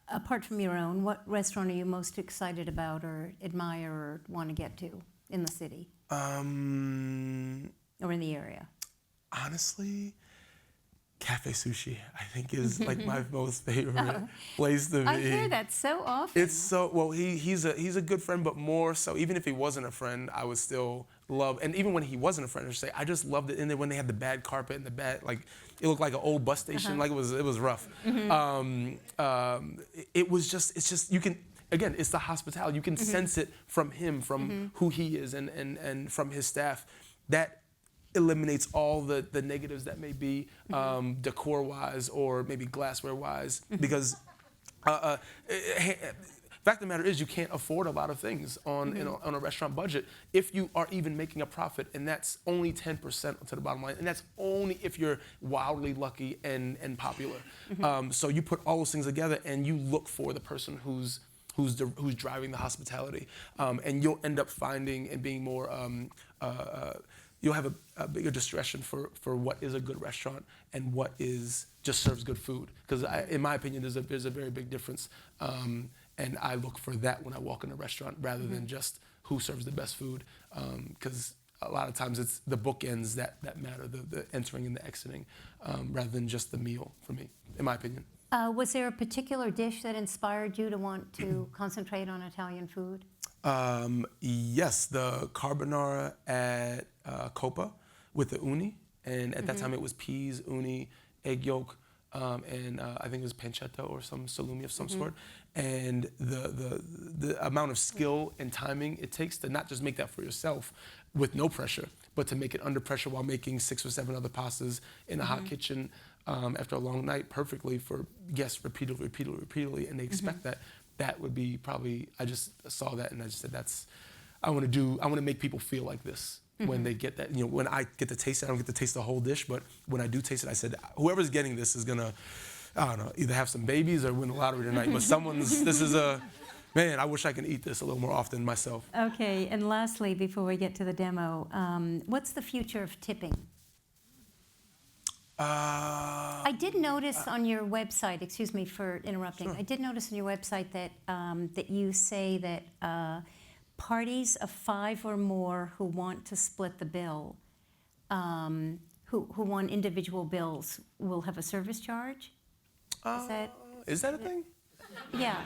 apart from your own, what restaurant are you most excited about or admire or want to get to in the city? Or in the area? Honestly, Cafe Sushi, I think, is like my most favorite place to be. I hear that so often. It's so, well, he's a good friend, but more so, even if he wasn't a friend, I would still love, and even when he wasn't a friend, I should say, I just loved it in there when they had the bad carpet and the bad, like, it looked like an old bus station, like it was rough. It's just, you can, again, it's the hospitality. You can sense it from him, from who he is and from his staff. That eliminates all the negatives that may be decor-wise or maybe glassware-wise, because fact of the matter is you can't afford a lot of things on a restaurant budget if you are even making a profit, and that's only 10% to the bottom line, and that's only if you're wildly lucky and popular. So you put all those things together and you look for the person who's driving the hospitality, and you'll end up finding and being more you'll have a bigger discretion for what is a good restaurant and what just serves good food. Because in my opinion, there's a very big difference. And I look for that when I walk in a restaurant rather than just who serves the best food. Because a lot of times it's the bookends that matter, the entering and the exiting, rather than just the meal for me, in my opinion. Was there a particular dish that inspired you to want to concentrate on Italian food? Yes, the carbonara at Copa with the uni, and at that time it was peas, uni, egg yolk, and I think it was pancetta or some salumi of some sort. And the amount of skill and timing it takes to not just make that for yourself with no pressure, but to make it under pressure while making 6 or 7 other pastas in a hot kitchen after a long night perfectly for guests repeatedly, and they expect that. That would be probably, I just saw that and I just said I want to make people feel like this when they get that. When I get to taste it, I don't get to taste the whole dish, but when I do taste it, I said, whoever's getting this is gonna, I don't know, either have some babies or win the lottery tonight, but man, I wish I could eat this a little more often myself. Okay, and lastly, before we get to the demo, what's the future of tipping? I did notice on your website, excuse me for interrupting, Sure. I did notice on your website that, that you say that parties of 5 or more who want to split the bill, who want individual bills, will have a service charge? Is that a thing? Yeah.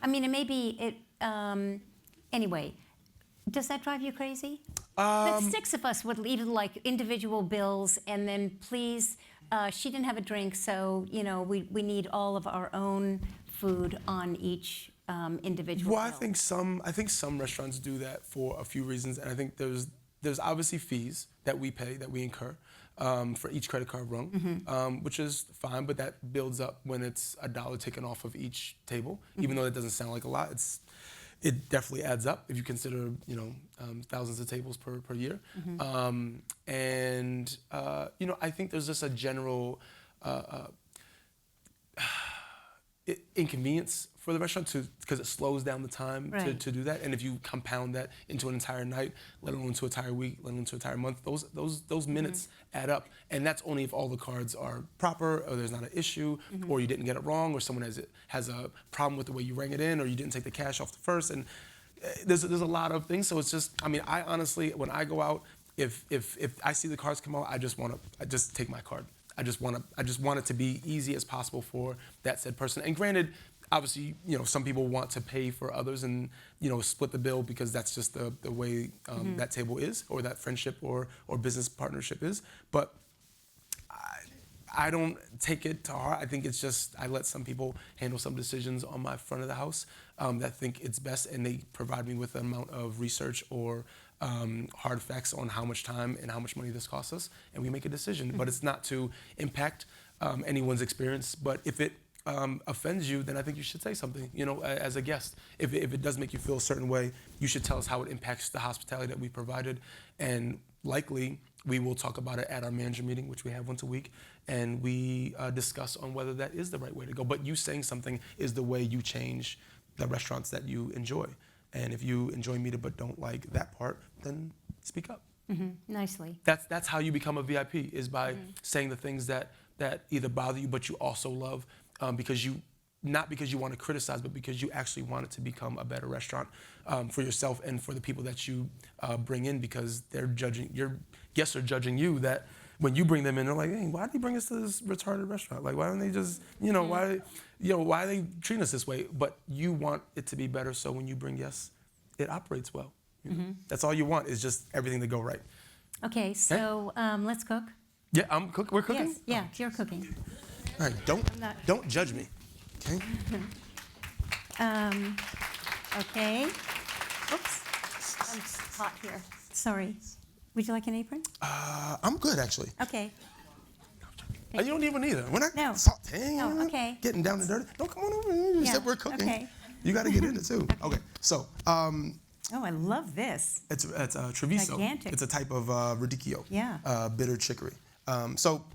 I mean, it may be, anyway, does that drive you crazy? That 6 of us would leave like individual bills, and then please, she didn't have a drink, so we need all of our own food on each individual Well, bill. I think some restaurants do that for a few reasons, and I think there's obviously fees that we pay, that we incur for each credit card rung, which is fine, but that builds up when it's $1 taken off of each table. Even though that doesn't sound like a lot, it definitely adds up if you consider thousands of tables per year. I think there's just a general inconvenience for the restaurant because it slows down the time to do that. And if you compound that into an entire night, let alone into an entire week, let alone into an entire month, those minutes add up. And that's only if all the cards are proper, or there's not an issue, or you didn't get it wrong, or someone has a problem with the way you rang it in, or you didn't take the cash off the first. And there's a lot of things. So it's just, I honestly, when I go out, if I see the cards come out, I just take my card. I just want it to be easy as possible for that said person. And granted, obviously, some people want to pay for others and, split the bill because that's just the way that table is, or that friendship or business partnership is. But I don't take it to heart. I think it's just, I let some people handle some decisions on my front of the house that think it's best, and they provide me with an amount of research or hard facts on how much time and how much money this costs us, and we make a decision. But it's not to impact anyone's experience. But if it offends you, then I think you should say something, as a guest. If it does make you feel a certain way, you should tell us how it impacts the hospitality that we provided. And likely, we will talk about it at our manager meeting, which we have once a week, and we discuss on whether that is the right way to go. But you saying something is the way you change the restaurants that you enjoy. And if you enjoy MIDA but don't like that part, then speak up. Nicely. That's how you become a VIP, is by saying the things that either bother you but you also love, not because you want to criticize, but because you actually want it to become a better restaurant for yourself and for the people that you bring in, because your guests are judging you, that when you bring them in, they're like, hey, why did he bring us to this retarded restaurant? Like, why don't they just, why are they treating us this way? But you want it to be better, so when you bring guests, it operates well. That's all you want, is just everything to go right. Okay, so let's cook. Yeah, we're cooking? Yes, yeah, you're cooking. All right, don't judge me, okay? Okay. Oops, I'm hot here. Sorry. Would you like an apron? I'm good, actually. Okay. You don't need one either. We're not sauteing. No, okay. Getting down and dirty. No, come on over here. You said we're cooking. Okay. You got to get in it too. Okay, so. Oh, I love this. It's Treviso. Gigantic. It's a type of radicchio. Yeah. Bitter chicory. So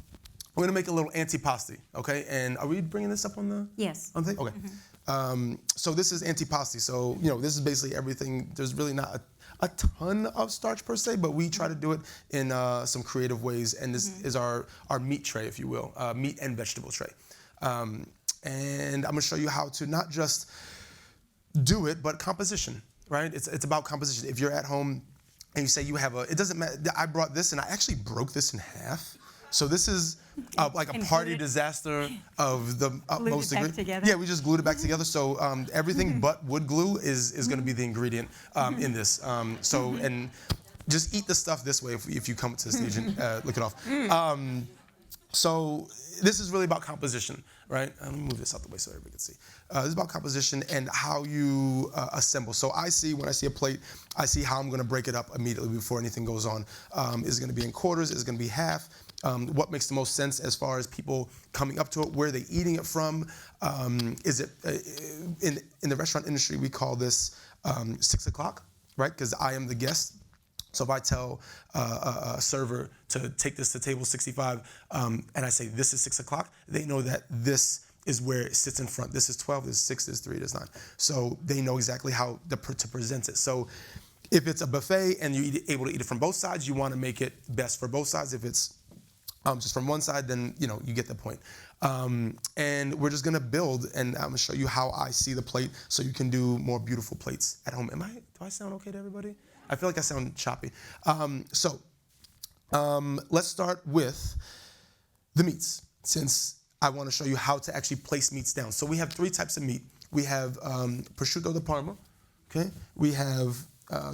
we're gonna make a little antipasti, okay? And are we bringing this up on the? Yes. On the thing? Okay. So this is antipasti. So this is basically everything. There's really not a ton of starch per se, but we try to do it in some creative ways. And this is our meat tray, if you will, meat and vegetable tray. And I'm gonna show you how to not just do it, but composition, right? It's about composition. If you're at home and you say you have it doesn't matter. I brought this and I actually broke this in half. So this is like a party disaster of the utmost degree. Together. Yeah, we just glued it back together. So everything but wood glue is going to be the ingredient in this. And just eat the stuff this way if you come to the stage and lick it off. So this is really about composition, right? Let me move this out the way so everybody can see. This is about composition and how you assemble. So when I see a plate, I see how I'm going to break it up immediately before anything goes on. Is it going to be in quarters? Is it going to be half? What makes the most sense as far as people coming up to it? Where are they eating it from? Is it in the restaurant industry, we call this 6 o'clock, right? Because I am the guest. So if I tell a server to take this to table 65 and I say this is 6 o'clock, they know that this is where it sits in front. This is 12, this is 6, this is 3, this is 9. So they know exactly how to present it. So if it's a buffet and you're able to eat it from both sides, you want to make it best for both sides. If it's just from one side, then you get the point. And we're just gonna build, and I'm gonna show you how I see the plate, so you can do more beautiful plates at home. Do I sound okay to everybody? I feel like I sound choppy. Let's start with the meats, since I want to show you how to actually place meats down. So we have 3 types of meat. We have prosciutto di Parma, okay? We have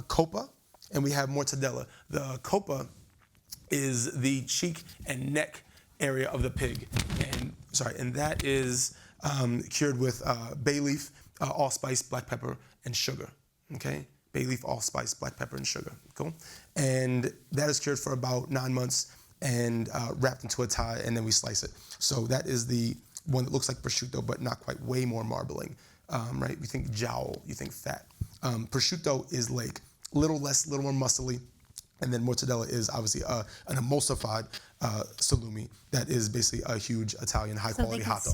coppa, and we have mortadella. The coppa is the cheek and neck area of the pig, and that is cured with bay leaf, allspice, black pepper, and sugar. Okay, bay leaf, allspice, black pepper, and sugar. Cool, and that is cured for about 9 months and wrapped into a tie, and then we slice it. So that is the one that looks like prosciutto, but not quite. Way more marbling, right? You think jowl, you think fat. Prosciutto is like little more muscly. And then mortadella is obviously an emulsified salumi that is basically a huge Italian high-quality hot dog.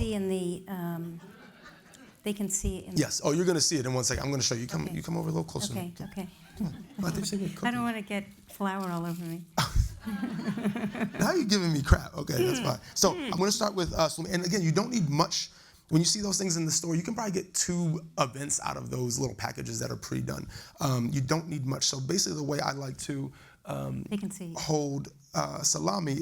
They can see in. Yes. Oh, you're going to see it in 1 second. I'm going to show you. You come over a little closer. Okay. I don't want to get flour all over me. Now you're giving me crap. Okay, that's fine. So I'm going to start with salumi. And again, you don't need much. When you see those things in the store, you can probably get 2 events out of those little packages that are pre-done. You don't need much. So basically the way I like to they can see. hold salami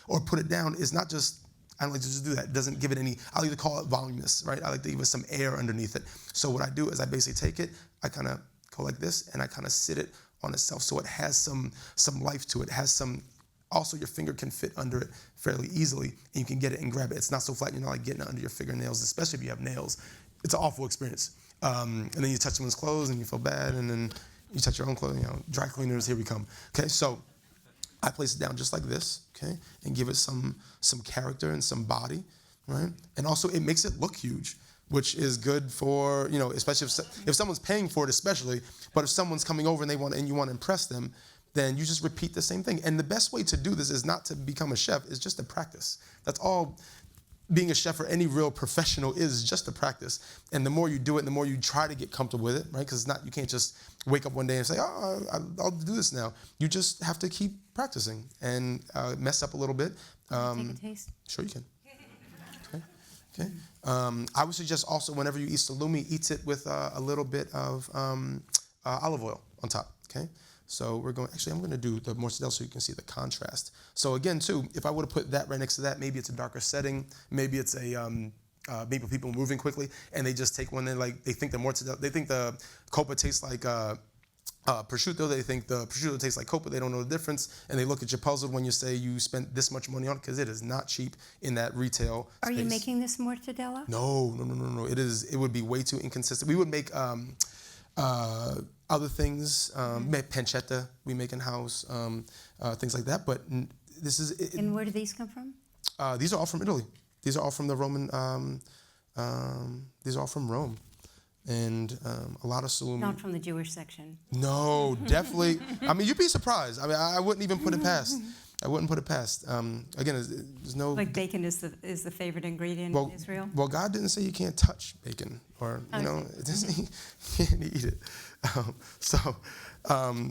or put it down is not just, I don't like to just do that. It doesn't give it any, I like to call it voluminous, right? I like to give it some air underneath it. So what I do is I basically take it, I kind of go like this, and I kind of sit it on itself so it has some life to it. It has some, also your finger can fit under it fairly easily, and you can get it and grab it. It's not so flat, you're not like getting it under your fingernails, especially if you have nails. It's an awful experience. And then you touch someone's clothes and you feel bad, and then you touch your own clothing, dry cleaners, here we come. Okay, so I place it down just like this, okay, and give it some character and some body, right? And also it makes it look huge, which is good for, especially if someone's paying for it especially, but if someone's coming over and you want to impress them, then you just repeat the same thing. And the best way to do this is not to become a chef, is just to practice. That's all being a chef or any real professional is, just a practice. And the more you do it, the more you try to get comfortable with it, right? Because you can't just wake up one day and say, oh, I'll do this now. You just have to keep practicing and mess up a little bit. Take a taste? Sure you can. Okay. I would suggest also whenever you eat salumi, eat it with a little bit of olive oil on top, okay? So I'm going to do the mortadella so you can see the contrast. So again, too, if I would have put that right next to that, maybe it's a darker setting, maybe it's maybe people moving quickly, and they just take one and they think the mortadella, they think the coppa tastes like prosciutto, they think the prosciutto tastes like coppa, they don't know the difference, and they look at you puzzled when you say you spent this much money on it, because it is not cheap in that retail Are space. you making this mortadella? No. It would be way too inconsistent. We would make other things, pancetta we make in house, things like that. But this is. And where do these come from? These are all from Italy. These are all from the Roman. These are all from Rome, and a lot of salumi. Not from the Jewish section. No, definitely. I mean, you'd be surprised. I mean, I wouldn't even put it past. Again, there's no. Like bacon is the favorite ingredient in Israel. Well, God didn't say you can't touch bacon, or it doesn't. You can't eat it.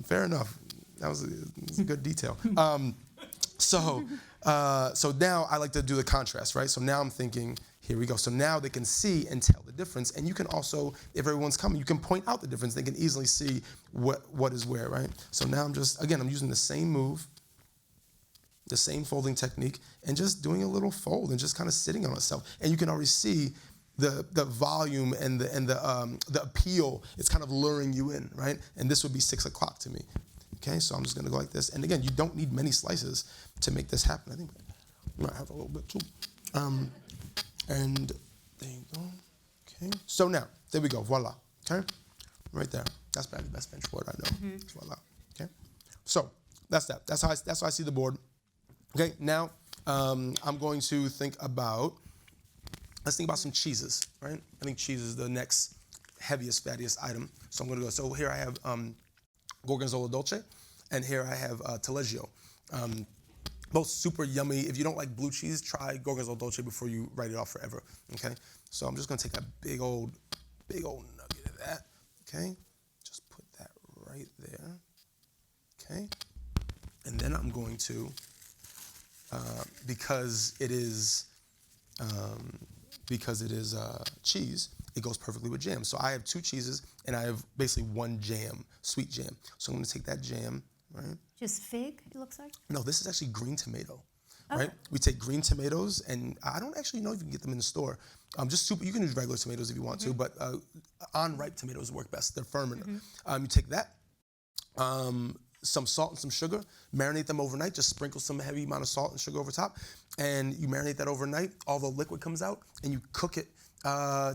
Fair enough. That was a good detail. So now I like to do the contrast, right? So now I'm thinking, here we go. So now they can see and tell the difference, and you can also, if everyone's coming, you can point out the difference. They can easily see what is where, right? So now I'm using the same move. the same folding technique, and just doing a little fold and just kind of sitting on itself. And you can already see the volume and the appeal. It's kind of luring you in, right? And this would be 6 o'clock to me. Okay, so I'm just gonna go like this. And again, you don't need many slices to make this happen. I think I might have a little bit too. And there you go. Okay, so now, there we go, voila, okay? Right there, that's probably the best bench board I know, voila, okay? So, that's that, that's how I see the board. Okay, now, I'm going to let's think about some cheeses, right? I think cheese is the next heaviest, fattiest item. So I'm gonna go, so here I have Gorgonzola Dolce, and here I have Taleggio. Both super yummy. If you don't like blue cheese, try Gorgonzola Dolce before you write it off forever, okay? So I'm just gonna take a big old nugget of that, okay? Just put that right there, okay? And then I'm going to, because it is cheese, it goes perfectly with jam. So I have 2 cheeses, and I have basically 1 jam, sweet jam. So I'm gonna take that jam, right? Just fig, it looks like? No, this is actually green tomato, Okay. right? We take green tomatoes, and I don't actually know if you can get them in the store. Just super, you can use regular tomatoes if you want to, but on-ripe tomatoes work best. They're firmer. You take that, some salt and some sugar, marinate them overnight, just sprinkle some heavy amount of salt and sugar over top, and you marinate that overnight, all the liquid comes out, and you cook it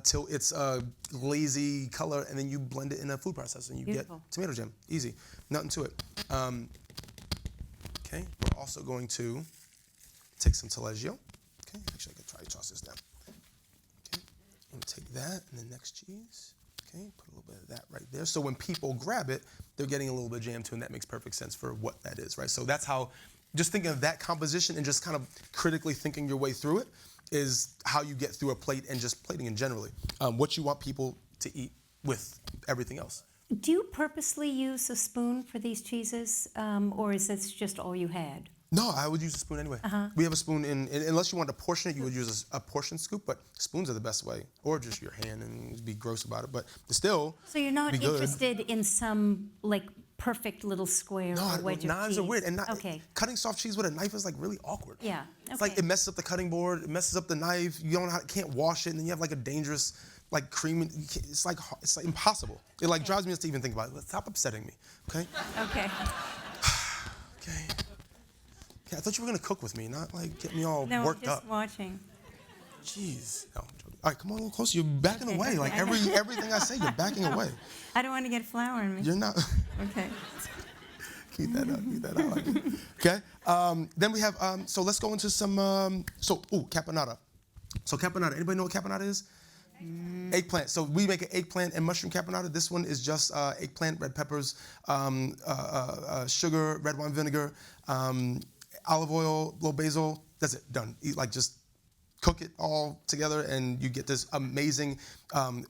till it's a glazy color, and then you blend it in a food processor, and you Beautiful. get tomato jam. Easy, nothing to it. Okay, we're also going to take some Taleggio. Okay, actually I could try to toss this down. Okay, I'm gonna take that and the next cheese. Okay, put a little bit of that right there. So when people grab it, they're getting a little bit of jam too, and that makes perfect sense for what that is, right? So that's how, just thinking of that composition and just kind of critically thinking your way through it is how you get through a plate and just plating in generally. What you want people to eat with everything else. Do you purposely use a spoon for these cheeses, or is this just all you had? No, I would use a spoon anyway. We have a spoon unless you want to portion it, you would use a portion scoop, but spoons are the best way. Or just your hand and be gross about it, but still So you're not be good. interested in some, like, perfect little square or wedge of knives cheese? are weird, and cutting soft cheese with a knife is like really awkward. Yeah, It's like it messes up the cutting board, it messes up the knife, you can't wash it, and then you have like a dangerous, like cream, it's like impossible. It like drives me nuts to even think about it. Stop upsetting me, okay? Okay. Okay. I thought you were gonna cook with me, not like get me all No, worked just up. watching. Jeez. No, I'm joking. All right, come on a little closer. You're backing away. Like everything I say, you're backing away. I don't want to get flour in me. You're not. Okay. Keep that up. I like it. Okay. Then we have. So let's go into some. Caponata. So caponata. Anybody know what caponata is? Eggplant. So we make an eggplant and mushroom caponata. This one is just eggplant, red peppers, sugar, red wine vinegar, olive oil, little basil. That's it. Done. Just cook it all together, and you get this amazing,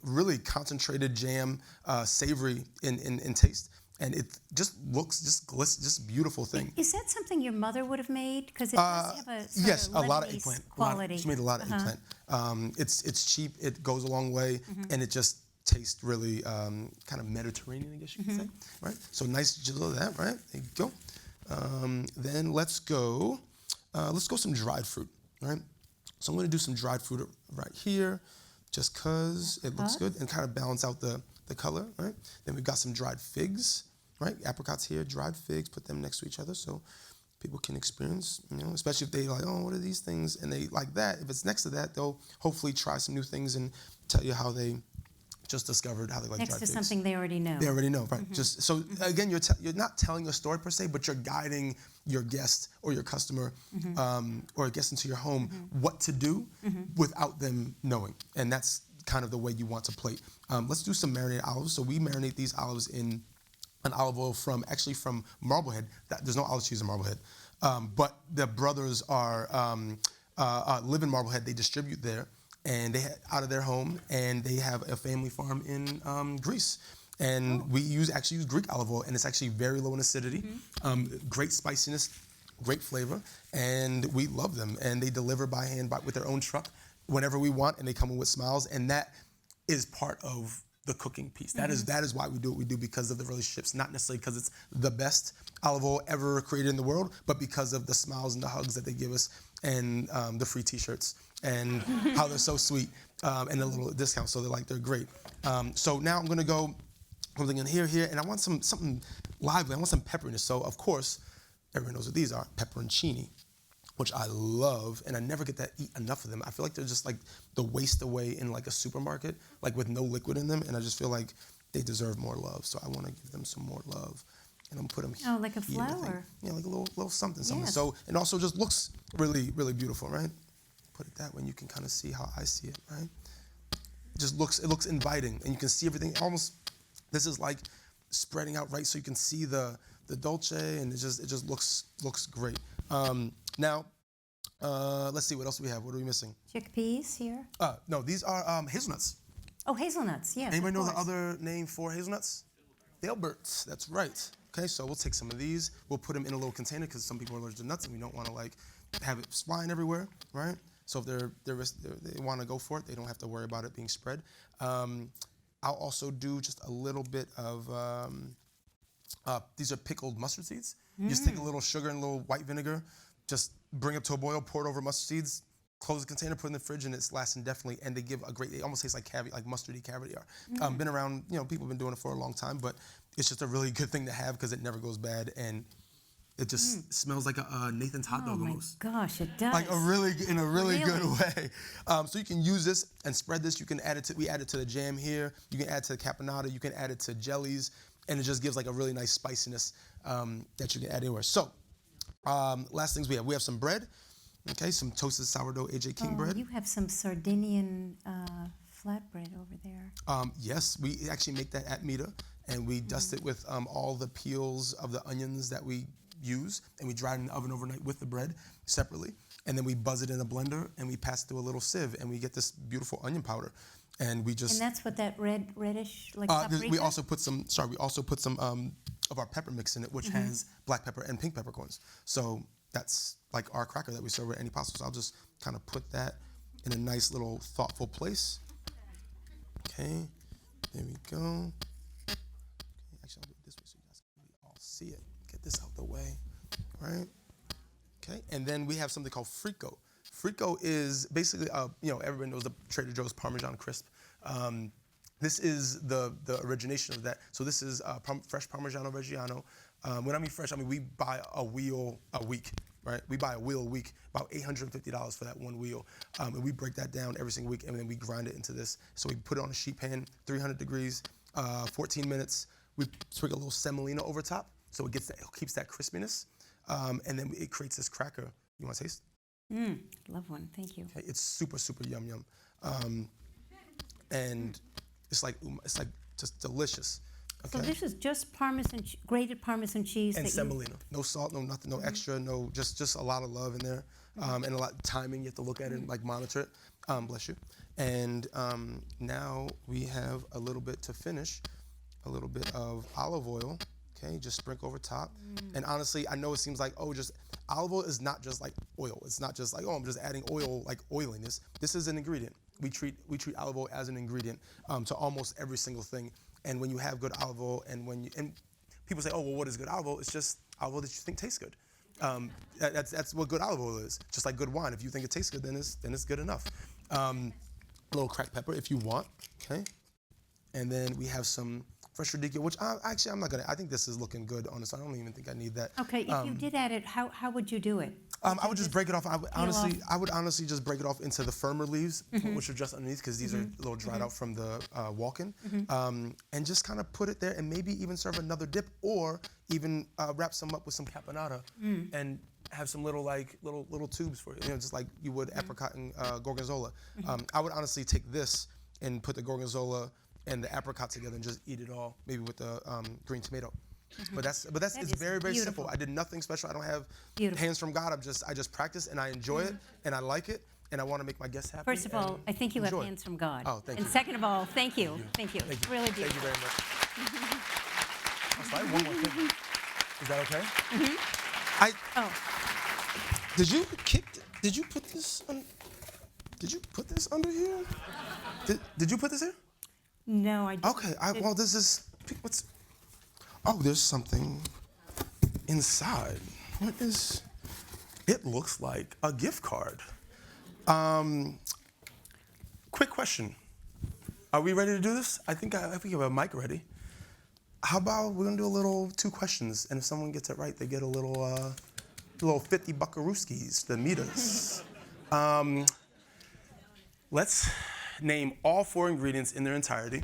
really concentrated jam, savory in taste, and it just looks just beautiful thing. Is that something your mother would have made? Because it does have a sort Yes, of a lot of Lebanese eggplant. quality. She made a lot of eggplant. It's cheap. It goes a long way, and it just tastes really kind of Mediterranean, I guess you could say, right? So nice jizzle of that, right? There you go. Then let's go some dried fruit, right? So I'm going to do some dried fruit right here, just because it looks good and kind of balance out the color, right? Then we've got some dried figs, right? Apricots here, dried figs, put them next to each other so people can experience, especially if they like, oh, what are these things? And they like that. If it's next to that, they'll hopefully try some new things and tell you how they just discovered how they like Next dried to figs. something they already know. They already know, right? Just so again, you're not telling a story per se, but you're guiding your guest or your customer or a guest into your home what to do without them knowing, and that's kind of the way you want to plate. Let's do some marinated olives. So we marinate these olives in an olive oil from Marblehead. There's no olive cheese in Marblehead, but the brothers live in Marblehead. They distribute there. And they out of their home, and they have a family farm in Greece. And we actually use Greek olive oil, and it's actually very low in acidity, great spiciness, great flavor, and we love them. And they deliver by hand with their own truck whenever we want, and they come in with smiles. And that is part of the cooking piece. That is why we do what we do, because of the relationships, not necessarily because it's the best olive oil ever created in the world, but because of the smiles and the hugs that they give us, and the free T-shirts, and how they're so sweet, and the little discounts. So they're great. So now I'm gonna go something in here, and I want something lively. I want some pepperiness. So of course, everyone knows what these are: pepperoncini, which I love, and I never get to eat enough of them. I feel like they're just like the waste away in like a supermarket, like with no liquid in them, and I just feel like they deserve more love. So I want to give them some more love, and I'm gonna put them here. Oh, like a flower. Yeah, like a little something. Yes. So, and also just looks really, really beautiful, right? Put it that way, and you can kind of see how I see it, right? It looks inviting, and you can see everything. Almost, this is like spreading out right, so you can see the dolce, and it just looks great. Now, let's see, what else do we have? What are we missing? Chickpeas here. No, these are hazelnuts. Oh, hazelnuts, yes. Anybody know the course. other name for hazelnuts? Filberts, that's right. Okay, so we'll take some of these. We'll put them in a little container, because some people are allergic to nuts, and we don't want to like have it flying everywhere, right? So if they want to go for it, they don't have to worry about it being spread. I'll also do just a little bit of, these are pickled mustard seeds. You just take a little sugar and a little white vinegar, just bring it to a boil, pour it over mustard seeds, close the container, put it in the fridge, and it's lasting indefinitely. And they give a great, it almost tastes like caviar, like mustardy caviar. Been around, people have been doing it for a long time, but it's just a really good thing to have because it never goes bad, and it just smells like a Nathan's hot dog almost. Oh my gosh, it does. Like in a really good way. So you can use this and spread this. You can add it to, we add it to the jam here. You can add it to the caponata. You can add it to jellies, and it just gives like a really nice spiciness that you can add anywhere. So last things we have some bread. Okay, some toasted sourdough AJ King bread. You have some Sardinian flatbread over there. Yes, we actually make that at MIDA, and we dust it with all the peels of the onions that we use, and we dry it in the oven overnight with the bread separately, and then we buzz it in a blender, and we pass it through a little sieve, and we get this beautiful onion powder, and we just. And that's what that reddish like paprika? We also put some. Of our pepper mix in it, which has black pepper and pink peppercorns. So that's like our cracker that we serve with any pasta. So I'll just kind of put that in a nice little thoughtful place. Okay, there we go. Okay, actually, I'll do it this way so you guys can really all see it. Get this out the way, right? Okay, and then we have something called frico. Frico is basically, everybody knows the Trader Joe's Parmesan crisp. This is the origination of that. So this is fresh Parmigiano Reggiano. When I mean fresh, I mean we buy a wheel a week, right? We buy a wheel a week, about $850 for that one wheel. And we break that down every single week, and then we grind it into this. So we put it on a sheet pan, 300 degrees, 14 minutes. We sprinkle a little semolina over top, so it keeps that crispiness. And then it creates this cracker. You want to taste? Love one, thank you. Okay, it's super, super yum yum. And it's like just delicious. Okay? So this is just grated Parmesan cheese. And semolina. No salt, no nothing, no extra, no, just a lot of love in there. And a lot of timing, you have to look at it and like monitor it. Bless you. And now we have a little bit to finish, a little bit of olive oil. Okay, just sprinkle over top. And honestly, I know it seems like, just olive oil is not just like oil. It's not just like, I'm just adding oil, like oiliness. This is an ingredient. We treat olive oil as an ingredient to almost every single thing. And when you have good olive oil, and people say, well, what is good olive oil? It's just olive oil that you think tastes good. That's what good olive oil is. Just like good wine. If you think it tastes good, then it's good enough. A little cracked pepper if you want. Okay. And then we have some fresh radicchio, which I'm not gonna. I think this is looking good on this. I don't even think I need that. Okay, if you did add it, how would you do it? I would just break it off. I would honestly just break it off into the firmer leaves, which are just underneath, because these are a little dried out from the walk-in, and just kind of put it there, and maybe even serve another dip, or even wrap some up with some caponata, and have some little tubes for you, just like you would apricot and gorgonzola. I would honestly take this and put the gorgonzola and the apricot together and just eat it all, maybe with the green tomato. But it's very, very simple. I did nothing special. I don't have hands from God. I just practice, and I enjoy it, and I like it, and I want to make my guests happy. First of all, I think you have hands from God. Oh, thank you. And second of all, thank you. Thank you. Really beautiful. Thank you very much. I have one more thing. Is that okay? Did you put this under here? Did you put this here? No, I didn't. Okay, well, this is, what's, oh, there's something inside. What is, it looks like a gift card. Quick question. Are we ready to do this? I think we have a mic ready. How about we're gonna do a little 2 questions, and if someone gets it right, they get a little 50 buckarooskies, the MIDAs. Let's name all 4 ingredients in their entirety.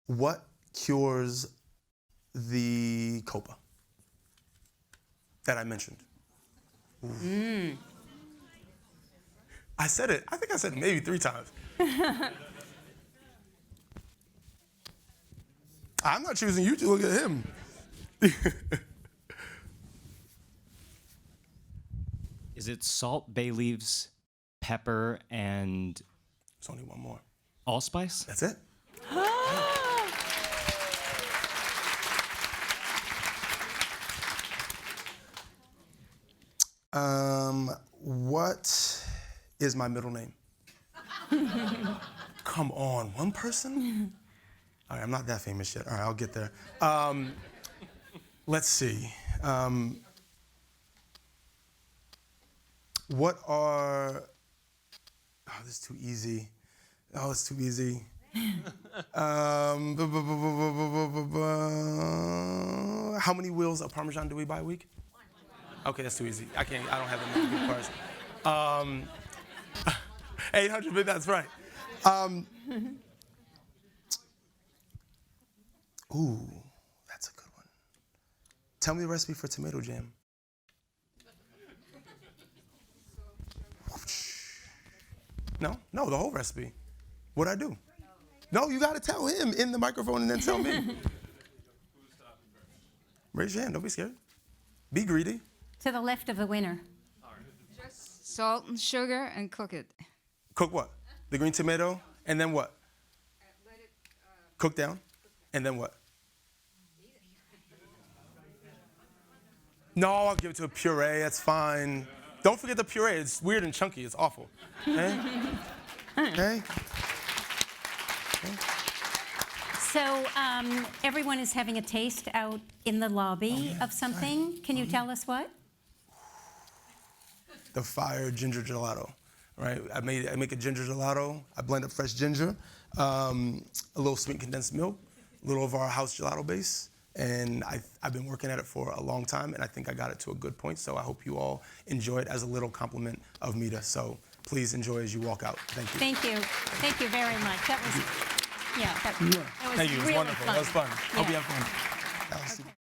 What cures the copa that I mentioned? I said it. I think I said it maybe 3 times. I'm not choosing you to look at him. Is it salt, bay leaves, pepper, and There's only one more. allspice? That's it. What is my middle name? Come on, one person? All right, I'm not that famous yet. All right, I'll get there. Let's see. What are, oh, this is too easy. Oh, it's too easy. How many wheels of Parmesan do we buy a week? Okay, that's too easy. I don't have enough good parts. 800, but that's right. Ooh, that's a good one. Tell me the recipe for tomato jam. No, the whole recipe. What'd I do? No, you gotta tell him in the microphone and then tell me. Raise your hand, don't be scared. Be greedy. To the left of the winner. Just salt and sugar and cook it. Cook what? The green tomato, and then what? Let it Cook down, and then what? No, I'll give it to a puree, that's fine. Don't forget the puree, it's weird and chunky, it's awful. Okay? Okay? So everyone is having a taste out in the lobby of something. Can you tell us what? The fire ginger gelato, right? I make a ginger gelato. I blend up fresh ginger, a little sweet condensed milk, a little of our house gelato base, and I've been working at it for a long time, and I think I got it to a good point. So I hope you all enjoy it as a little compliment of MIDA. So please enjoy as you walk out. Thank you. Thank you. Thank you very much. That was, yeah, that was Thank you. It was really wonderful. fun. That was fun. Hope you Yeah. have fun. That was super.